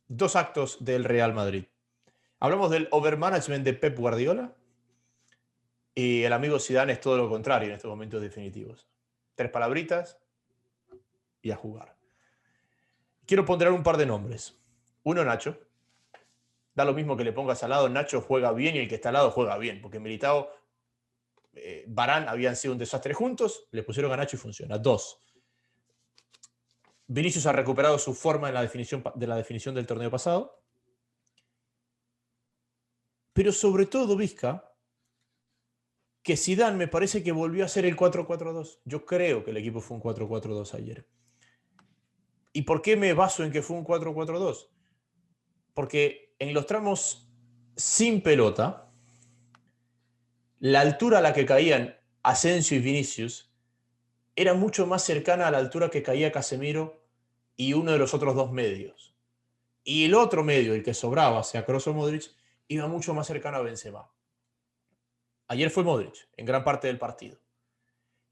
2 actos del Real Madrid. Hablamos del overmanagement de Pep Guardiola y el amigo Zidane es todo lo contrario en estos momentos definitivos. 3 palabritas y a jugar. Quiero ponderar un par de nombres. Uno, Nacho. Da lo mismo que le pongas al lado, Nacho juega bien y el que está al lado juega bien, porque Militao, Varane habían sido un desastre juntos, le pusieron a Nacho y funciona. 2, Vinicius ha recuperado su forma en la definición del torneo pasado. Pero sobre todo, Vizca, que Zidane me parece que volvió a ser el 4-4-2. Yo creo que el equipo fue un 4-4-2 ayer. ¿Y por qué me baso en que fue un 4-4-2? Porque en los tramos sin pelota, la altura a la que caían Asensio y Vinicius era mucho más cercana a la altura que caía Casemiro y uno de los otros 2 medios. Y el otro medio, el que sobraba, sea Kroos o Modric, iba mucho más cercano a Benzema. Ayer fue Modric, en gran parte del partido.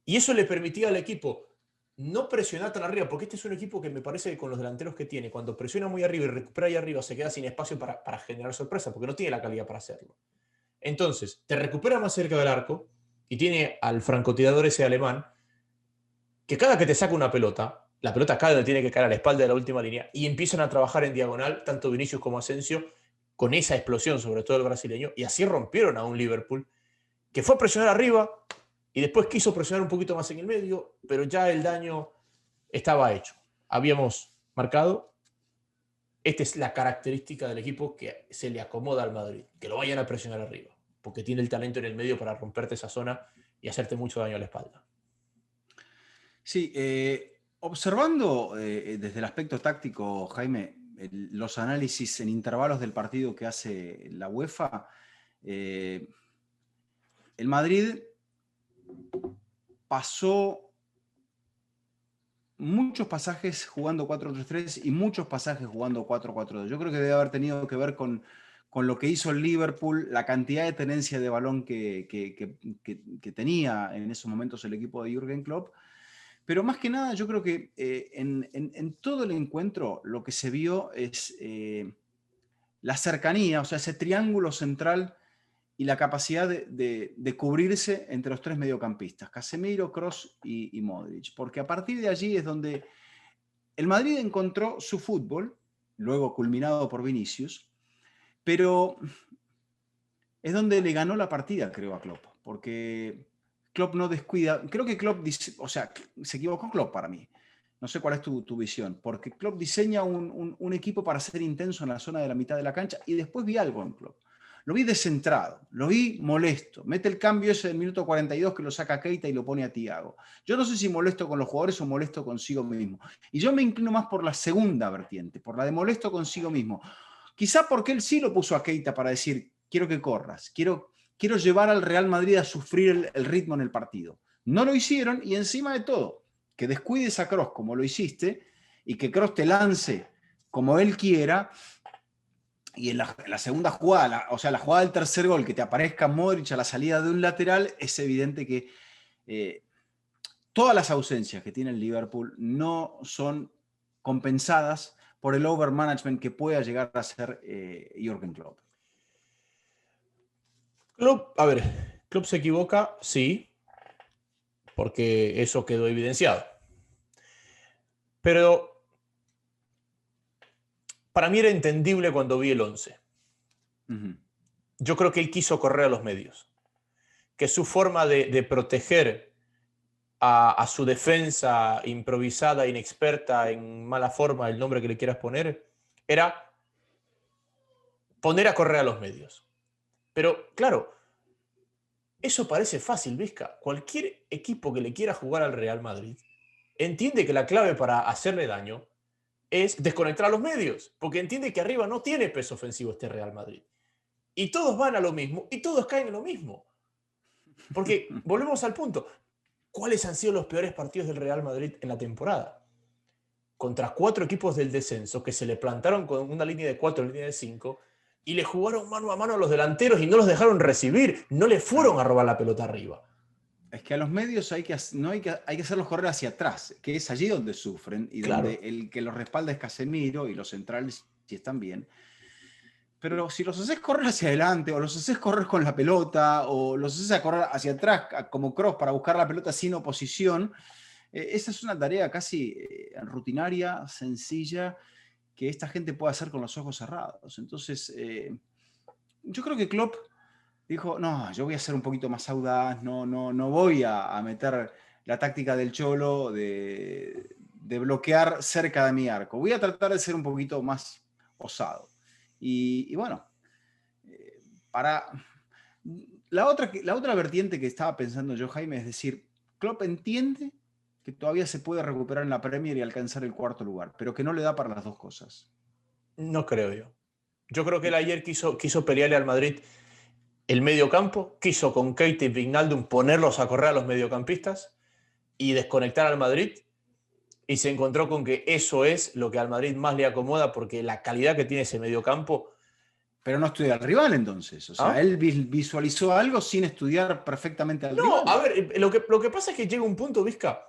Y eso le permitía al equipo no presionar tan arriba, porque este es un equipo que me parece que con los delanteros que tiene, cuando presiona muy arriba y recupera ahí arriba, se queda sin espacio para generar sorpresa, porque no tiene la calidad para hacerlo. Entonces, te recupera más cerca del arco y tiene al francotirador ese alemán que cada que te saca una pelota, la pelota cae donde tiene que caer a la espalda de la última línea y empiezan a trabajar en diagonal, tanto Vinicius como Asensio, con esa explosión, sobre todo el brasileño, y así rompieron a un Liverpool que fue a presionar arriba y después quiso presionar un poquito más en el medio, pero ya el daño estaba hecho. Habíamos marcado. Esta es la característica del equipo que se le acomoda al Madrid, que lo vayan a presionar arriba, porque tiene el talento en el medio para romperte esa zona y hacerte mucho daño a la espalda. Sí, observando desde el aspecto táctico, Jaime, los análisis en intervalos del partido que hace la UEFA, el Madrid pasó muchos pasajes jugando 4-3-3 y muchos pasajes jugando 4-4-2. Yo creo que debe haber tenido que ver con lo que hizo el Liverpool, la cantidad de tenencia de balón que tenía en esos momentos el equipo de Jürgen Klopp. Pero más que nada, yo creo que en todo el encuentro lo que se vio es la cercanía, o sea, ese triángulo central y la capacidad de cubrirse entre los 3 mediocampistas, Casemiro, Kroos y Modric. Porque a partir de allí es donde el Madrid encontró su fútbol, luego culminado por Vinicius, pero es donde le ganó la partida, creo, a Klopp. Porque Klopp no descuida. Creo que Klopp, o sea, se equivocó Klopp para mí. No sé cuál es tu visión. Porque Klopp diseña un equipo para ser intenso en la zona de la mitad de la cancha y después vi algo en Klopp. Lo vi descentrado, lo vi molesto. Mete el cambio ese del minuto 42 que lo saca Keita y lo pone a Thiago. Yo no sé si molesto con los jugadores o molesto consigo mismo. Y yo me inclino más por la segunda vertiente, por la de molesto consigo mismo. Quizá porque él sí lo puso a Keita para decir, quiero que corras, quiero llevar al Real Madrid a sufrir el ritmo en el partido. No lo hicieron y encima de todo, que descuides a Kroos como lo hiciste y que Kroos te lance como él quiera y en la segunda jugada, o sea, la jugada del tercer gol, que te aparezca Modric a la salida de un lateral, es evidente que todas las ausencias que tiene el Liverpool no son compensadas por el overmanagement que pueda llegar a ser Jürgen Klopp? Klopp, a ver, Klopp se equivoca, sí, porque eso quedó evidenciado. Pero para mí era entendible cuando vi el 11. Yo creo que él quiso correr a los medios. Que su forma de proteger a su defensa improvisada, inexperta, en mala forma, el nombre que le quieras poner, era poner a correr a los medios. Pero claro, eso parece fácil, Vizca. Cualquier equipo que le quiera jugar al Real Madrid entiende que la clave para hacerle daño es desconectar a los medios, porque entiende que arriba no tiene peso ofensivo este Real Madrid. Y todos van a lo mismo y todos caen en lo mismo. Porque volvemos al punto. ¿Cuáles han sido los peores partidos del Real Madrid en la temporada? Contra 4 equipos del descenso que se le plantaron con una línea de 4, línea de 5, y le jugaron mano a mano a los delanteros y no los dejaron recibir, no le fueron a robar la pelota arriba. Es que a los medios hay que hacerlos correr hacia atrás, que es allí donde sufren y Claro. donde el que los respalda es Casemiro y los centrales si están bien. Pero si los haces correr hacia adelante, o los haces correr con la pelota, o los haces correr hacia atrás como Kroos para buscar la pelota sin oposición, esa es una tarea casi rutinaria, sencilla, que esta gente puede hacer con los ojos cerrados. Entonces, yo creo que Klopp dijo, no, yo voy a ser un poquito más audaz, no voy a meter la táctica del Cholo de bloquear cerca de mi arco. Voy a tratar de ser un poquito más osado. Y bueno, para la otra vertiente que estaba pensando yo, Jaime, es decir, Klopp entiende que todavía se puede recuperar en la Premier y alcanzar el 4º lugar, pero que no le da para las dos cosas. No creo yo. Yo creo que él ayer quiso pelearle al Madrid el medio campo, quiso con Keita y Wijnaldum ponerlos a correr a los mediocampistas y desconectar al Madrid, y se encontró con que eso es lo que al Madrid más le acomoda, porque la calidad que tiene ese mediocampo. Pero no estudia al rival entonces, o sea, él visualizó algo sin estudiar perfectamente al rival. No, a ver, lo que pasa es que llega un punto, Vizca,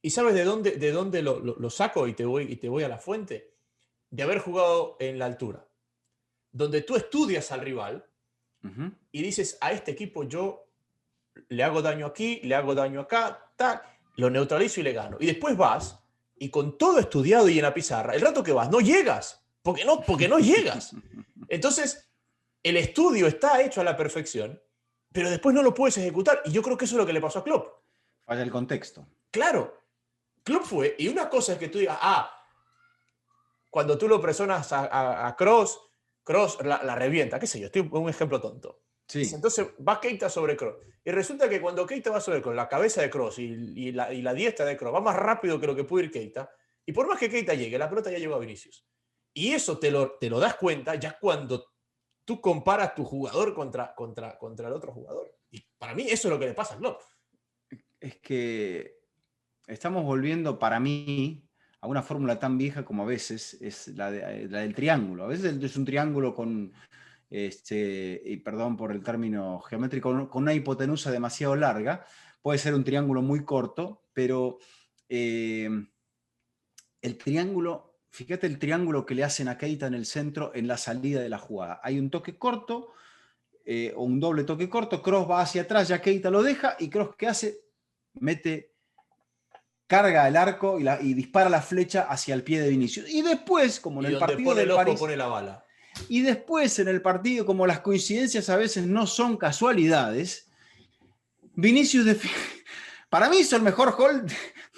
y ¿sabes de dónde lo saco? Y te voy a la fuente. De haber jugado en la altura, donde tú estudias al rival y dices, a este equipo yo le hago daño aquí, le hago daño acá, tal, lo neutralizo y le gano. Y después vas y con todo estudiado y en la pizarra, el rato que vas, no llegas, porque no llegas. Entonces, el estudio está hecho a la perfección, pero después no lo puedes ejecutar. Y yo creo que eso es lo que le pasó a Klopp. Falla el contexto. Claro, Klopp fue, y una cosa es que tú digas, cuando tú lo presionas a Kroos, Kroos la revienta, qué sé yo, estoy un ejemplo tonto. Sí. Entonces va Keita sobre Kroos. Y resulta que cuando Keita va sobre Kroos, la cabeza de Kroos y la diestra de Kroos va más rápido que lo que puede ir Keita. Y por más que Keita llegue, la pelota ya llegó a Vinicius. Y eso te lo das cuenta ya cuando tú comparas tu jugador contra el otro jugador. Y para mí eso es lo que le pasa a Klopp. Es que estamos volviendo, para mí, a una fórmula tan vieja como a veces es la del triángulo. A veces es un triángulo con, y perdón por el término geométrico, con una hipotenusa demasiado larga. Puede ser un triángulo muy corto, pero el triángulo... Fíjate el triángulo que le hacen a Keita en el centro en la salida de la jugada. Hay un toque corto, o un doble toque corto, Kroos va hacia atrás, ya Keita lo deja, y Kroos, ¿qué hace? Carga el arco y dispara la flecha hacia el pie de Vinicius. Y después, como en el partido del París, pone la bala. Y después en el partido, como las coincidencias a veces no son casualidades, Vinicius para mí hizo el mejor gol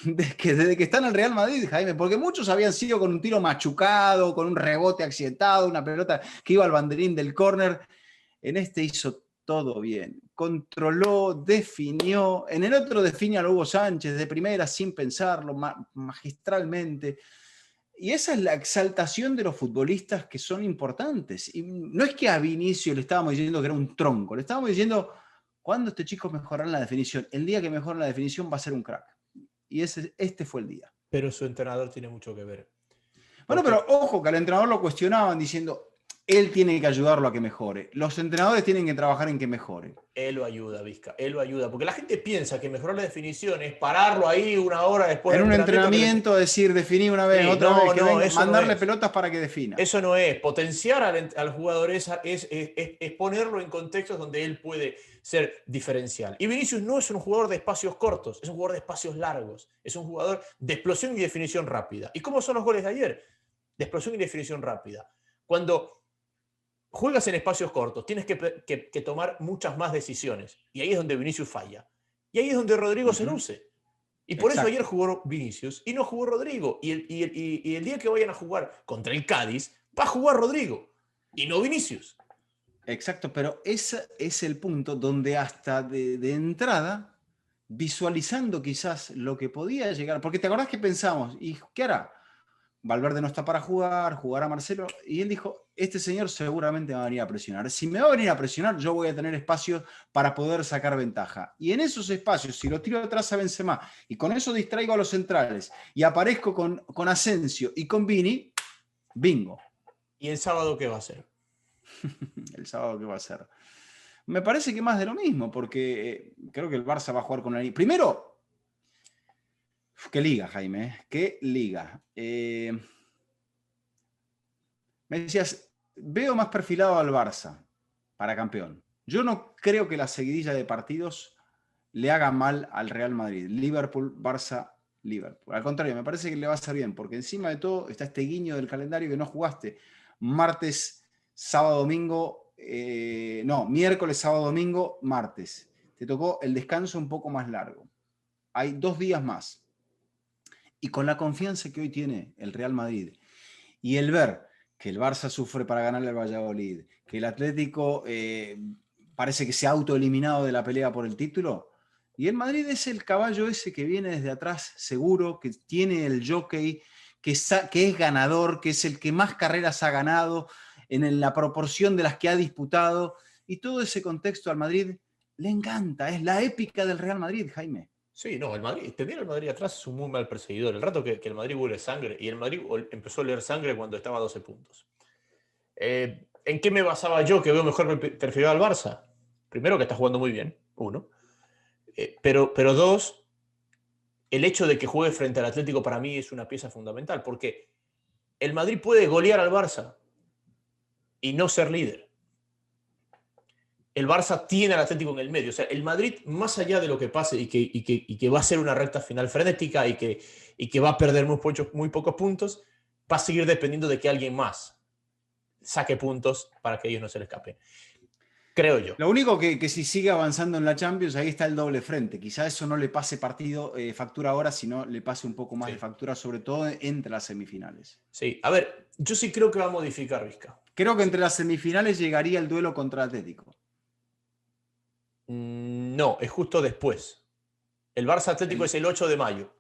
desde que está en el Real Madrid, Jaime, porque muchos habían sido con un tiro machucado, con un rebote accidentado, una pelota que iba al banderín del córner. En este hizo todo bien. Controló, definió. En el otro define a Hugo Sánchez de primera sin pensarlo, magistralmente. Y esa es la exaltación de los futbolistas que son importantes. Y no es que a Vinicius le estábamos diciendo que era un tronco, le estábamos diciendo, ¿cuándo este chico mejorará la definición? El día que mejore la definición va a ser un crack. Y este fue el día. Pero su entrenador tiene mucho que ver. Bueno, pero ojo, que al entrenador lo cuestionaban diciendo, Él tiene que ayudarlo a que mejore. Los entrenadores tienen que trabajar en que mejore. Él lo ayuda, Vizca, él lo ayuda. Porque la gente piensa que mejorar la definición es pararlo ahí una hora después En del un entrenamiento. entrenamiento, decir, definí una vez, Sí, otra vez, que venga, eso no mandarle es. pelotas para que defina. Eso no es. Potenciar al jugador es ponerlo en contextos donde él puede ser diferencial. Y Vinicius no es un jugador de espacios cortos, es un jugador de espacios largos. Es un jugador de explosión y definición rápida. ¿Y cómo son los goles de ayer? De explosión y definición rápida. Cuando juegas en espacios cortos, tienes que tomar muchas más decisiones. Y ahí es donde Vinicius falla. Y ahí es donde Rodrigo se luce. Y por eso ayer jugó Vinicius y no jugó Rodrigo. Y el día que vayan a jugar contra el Cádiz, va a jugar Rodrigo y no Vinicius. Exacto, pero ese es el punto donde hasta de entrada, visualizando quizás lo que podía llegar, porque te acordás que pensamos, ¿y qué hará? Valverde no está para jugar a Marcelo, y él dijo, este señor seguramente va a venir a presionar. Si me va a venir a presionar, yo voy a tener espacios para poder sacar ventaja. Y en esos espacios, si lo tiro atrás a Benzema, y con eso distraigo a los centrales, y aparezco con Asensio y con Vini, bingo. ¿Y el sábado qué va a hacer? El sábado, ¿qué va a hacer? Me parece que más de lo mismo, porque creo que el Barça va a jugar con el... Primero, qué liga, Jaime, qué liga. Me decías, veo más perfilado al Barça para campeón. Yo no creo que la seguidilla de partidos le haga mal al Real Madrid. Liverpool, Barça, Liverpool. Al contrario, me parece que le va a hacer bien, porque encima de todo está este guiño del calendario que no jugaste. Martes, sábado, domingo, miércoles, sábado, domingo, martes. Te tocó el descanso un poco más largo. Hay 2 días más. Y con la confianza que hoy tiene el Real Madrid y el ver que el Barça sufre para ganarle al Valladolid, que el Atlético parece que se ha autoeliminado de la pelea por el título, y el Madrid es el caballo ese que viene desde atrás seguro, que tiene el jockey, que es ganador, que es el que más carreras ha ganado en la proporción de las que ha disputado, y todo ese contexto al Madrid le encanta, es la épica del Real Madrid, Jaime. Sí, no, el Madrid, tener al Madrid atrás es un muy mal perseguidor. El rato que el Madrid huele sangre, y el Madrid empezó a leer sangre cuando estaba a 12 puntos. ¿En qué me basaba yo que veo mejor perfilado al Barça? Primero, que está jugando muy bien, uno. Pero dos, el hecho de que juegue frente al Atlético para mí es una pieza fundamental, porque el Madrid puede golear al Barça y no ser líder. El Barça tiene al Atlético en el medio. O sea, el Madrid, más allá de lo que pase y que va a ser una recta final frenética y que va a perder muy pocos puntos, va a seguir dependiendo de que alguien más saque puntos para que ellos no se les escapen. Creo yo. Lo único que si sigue avanzando en la Champions, ahí está el doble frente. Quizá eso no le pase factura ahora, sino le pase un poco más de factura, sobre todo entre las semifinales. Sí, a ver, yo sí creo que va a modificar Vizca. Creo que entre las semifinales llegaría el duelo contra Atlético. No, es justo después. El Barça Atlético es el 8 de mayo.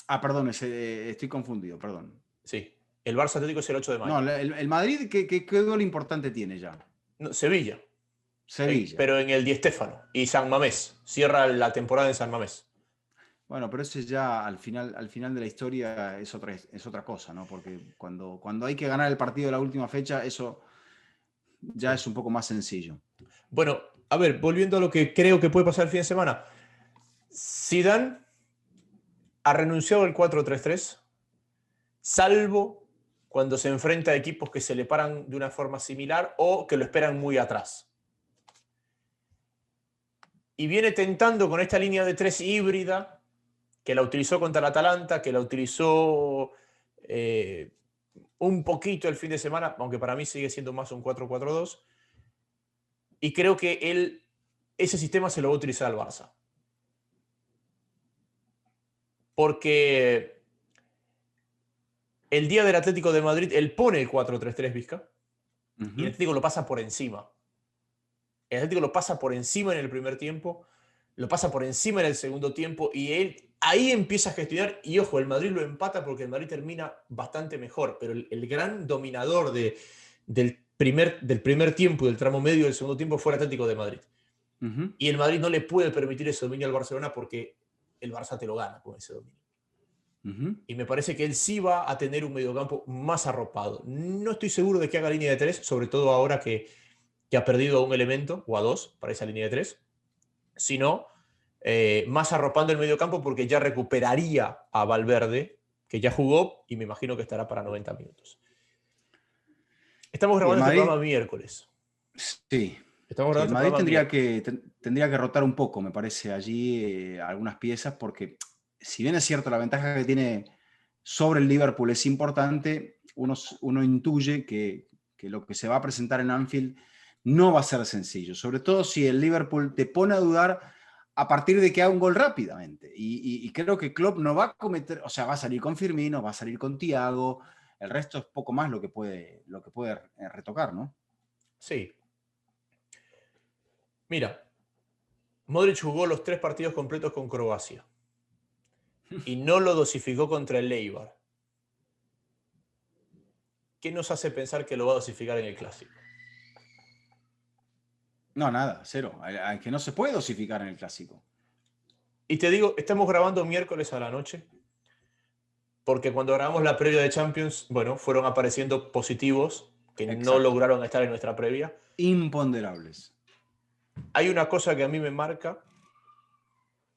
Ah, perdón, estoy confundido, perdón. Sí, el Barça Atlético es el 8 de mayo. No, el Madrid, ¿qué duelo importante tiene ya? No, Sevilla. Sevilla. Pero en el Di Stéfano y San Mamés. Cierra la temporada en San Mamés. Bueno, pero ese ya al final de la historia es otra cosa, ¿no? Porque cuando hay que ganar el partido de la última fecha, eso ya es un poco más sencillo. Bueno, a ver, volviendo a lo que creo que puede pasar el fin de semana. Zidane ha renunciado al 4-3-3, salvo cuando se enfrenta a equipos que se le paran de una forma similar o que lo esperan muy atrás. Y viene tentando con esta línea de 3 híbrida, que la utilizó contra el Atalanta, que la utilizó un poquito el fin de semana, aunque para mí sigue siendo más un 4-4-2. Y creo que ese sistema se lo va a utilizar al Barça. Porque el día del Atlético de Madrid, él pone el 4-3-3, Vizca, y el Atlético lo pasa por encima. El Atlético lo pasa por encima en el primer tiempo, lo pasa por encima en el segundo tiempo, y él ahí empieza a gestionar, y ojo, el Madrid lo empata porque el Madrid termina bastante mejor, pero el gran dominador del primer tiempo y del tramo medio del segundo tiempo fue el Atlético de Madrid. Y el Madrid no le puede permitir ese dominio al Barcelona porque el Barça te lo gana con ese dominio. Y me parece que él sí va a tener un mediocampo más arropado. No estoy seguro de que haga línea de tres, sobre todo ahora que ha perdido a un elemento o a dos para esa línea de tres, sino más arropando el mediocampo porque ya recuperaría a Valverde, que ya jugó y me imagino que estará para 90 minutos. Estamos Sí, el grabando este Madrid, programa miércoles. sí, Estamos sí, grabando el este Madrid programa tendría miércoles. que, tendría que rotar un poco, me parece, allí algunas piezas, porque si bien es cierto la ventaja que tiene sobre el Liverpool es importante, uno intuye que lo que se va a presentar en Anfield no va a ser sencillo, sobre todo si el Liverpool te pone a dudar a partir de que haga un gol rápidamente. Y creo que Klopp no va a cometer, o sea, va a salir con Firmino, va a salir con Thiago, el resto es poco más lo que puede retocar, ¿no? Sí. Mira, Modric jugó los 3 partidos completos con Croacia y no lo dosificó contra el Eibar. ¿Qué nos hace pensar que lo va a dosificar en el Clásico? No, nada, cero. Que no se puede dosificar en el clásico. Y te digo, estamos grabando miércoles a la noche, porque cuando grabamos la previa de Champions, bueno, fueron apareciendo positivos que no Exacto. lograron estar en nuestra previa. Imponderables. Hay una cosa que a mí me marca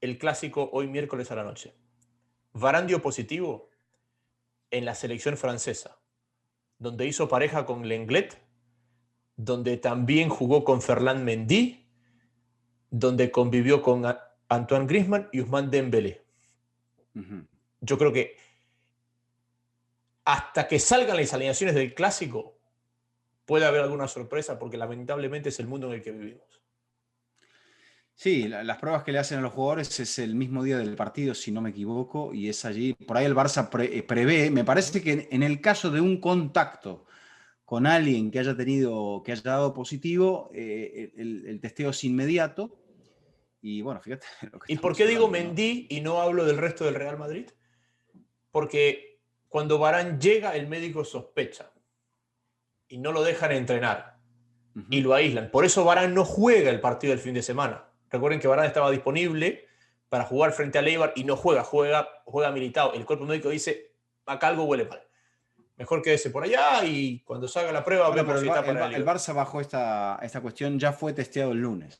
el Clásico hoy miércoles a la noche. Varane dio positivo en la selección francesa, donde hizo pareja con Lenglet, donde también jugó con Ferland Mendy, donde convivió con Antoine Griezmann y Ousmane Dembélé. Yo creo que hasta que salgan las alineaciones del Clásico puede haber alguna sorpresa, porque lamentablemente es el mundo en el que vivimos. Sí, las pruebas que le hacen a los jugadores es el mismo día del partido, si no me equivoco, y es allí. Por ahí el Barça prevé, me parece que en el caso de un contacto con alguien que haya tenido, que haya dado positivo, el testeo es inmediato. Y bueno, fíjate lo que ¿Y por estamos qué digo hablando, ¿no? Mendy y no hablo del resto del Real Madrid? Porque cuando Varane llega, el médico sospecha y no lo dejan entrenar y lo aíslan. Por eso Varane no juega el partido del fin de semana. Recuerden que Varane estaba disponible para jugar frente a Eibar y no juega Militao. El cuerpo médico dice, acá algo huele mal. Mejor quédese por allá y cuando salga la prueba Bueno, vemos pero si está para el el Liverpool. Barça bajo esta cuestión ya fue testeado el lunes.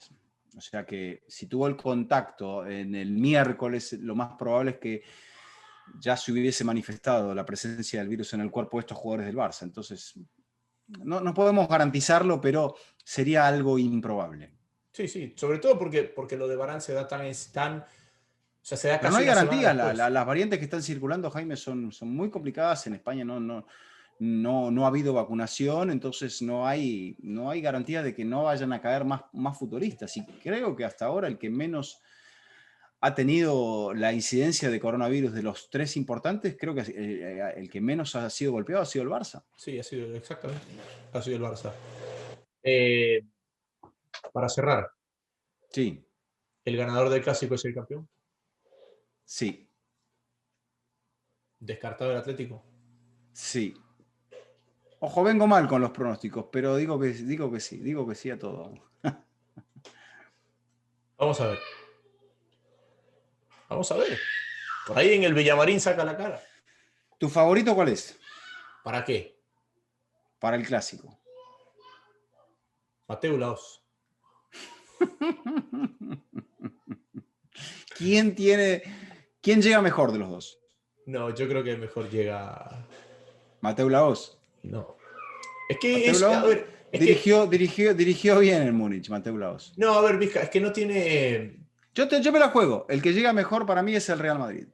O sea que si tuvo el contacto en el miércoles, lo más probable es que ya se hubiese manifestado la presencia del virus en el cuerpo de estos jugadores del Barça. Entonces, no podemos garantizarlo, pero sería algo improbable. Sí, sí, sobre todo porque lo de Varane se da o sea, se da Pero no casi hay una semana garantía. después. Las variantes que están circulando, Jaime, son muy complicadas. En España no ha habido vacunación, entonces no hay garantía de que no vayan a caer más futbolistas. Y creo que hasta ahora el que menos ha tenido la incidencia de coronavirus de los 3 importantes, creo que el que menos ha sido golpeado ha sido el Barça. Sí, ha sido exactamente. Ha sido el Barça. Eh, para cerrar, Sí, ¿el ganador del Clásico es el campeón? sí, ¿Descartado el Atlético? sí. Ojo, vengo mal con los pronósticos, pero digo que sí a todo. Vamos a ver. Vamos a ver. Por ahí en el Villamarín saca la cara. ¿Tu favorito cuál es ¿Para qué? para el clásico? Mateo Laos. ¿Quién llega mejor de los dos? No, yo creo que mejor llega. Mateu Laoz. No. Es que Mateu es. A Laoz ver, es que. dirigió bien en Múnich, Mateu Laoz. No, a ver, Vizca, es que no tiene. Yo me la juego. El que llega mejor para mí es el Real Madrid.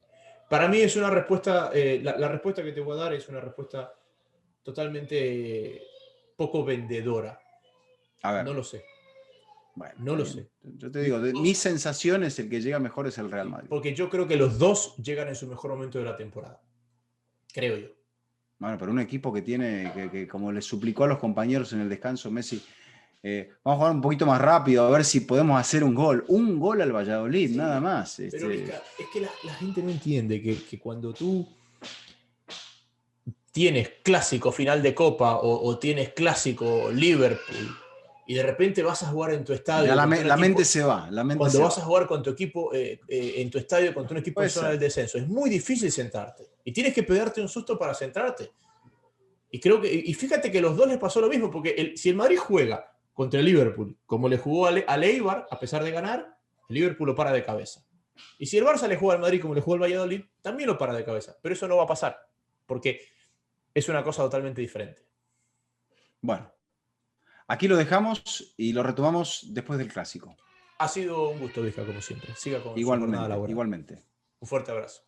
Para mí es una respuesta. La respuesta que te voy a dar es una respuesta totalmente poco vendedora. A No ver, lo sé. bueno, No está lo bien. sé. Yo te digo, mi sensación es el que llega mejor es el Real Madrid. Porque yo creo que los dos llegan en su mejor momento de la temporada. Creo yo. Bueno, pero un equipo que tiene, que como le suplicó a los compañeros en el descanso, Messi, vamos a jugar un poquito más rápido, a ver si podemos hacer un gol. Un gol al Valladolid, Sí, nada más. pero Vizca, es que la gente no entiende que cuando tú tienes clásico final de Copa o tienes clásico Liverpool, y de repente vas a jugar en tu estadio. La mente se va. Cuando vas a jugar con tu equipo en tu estadio contra un equipo en zona del descenso, es muy difícil sentarte. Y tienes que pegarte un susto para sentarte. Y fíjate que a los dos les pasó lo mismo, porque si el Madrid juega contra el Liverpool, como le jugó al Eibar, a pesar de ganar, el Liverpool lo para de cabeza. Y si el Barça le juega al Madrid como le jugó al Valladolid, también lo para de cabeza. Pero eso no va a pasar, porque es una cosa totalmente diferente. Bueno, aquí lo dejamos y lo retomamos después del clásico. Ha sido un gusto, Vizca, como siempre. Siga con su jornada laboral. Igualmente. Un fuerte abrazo.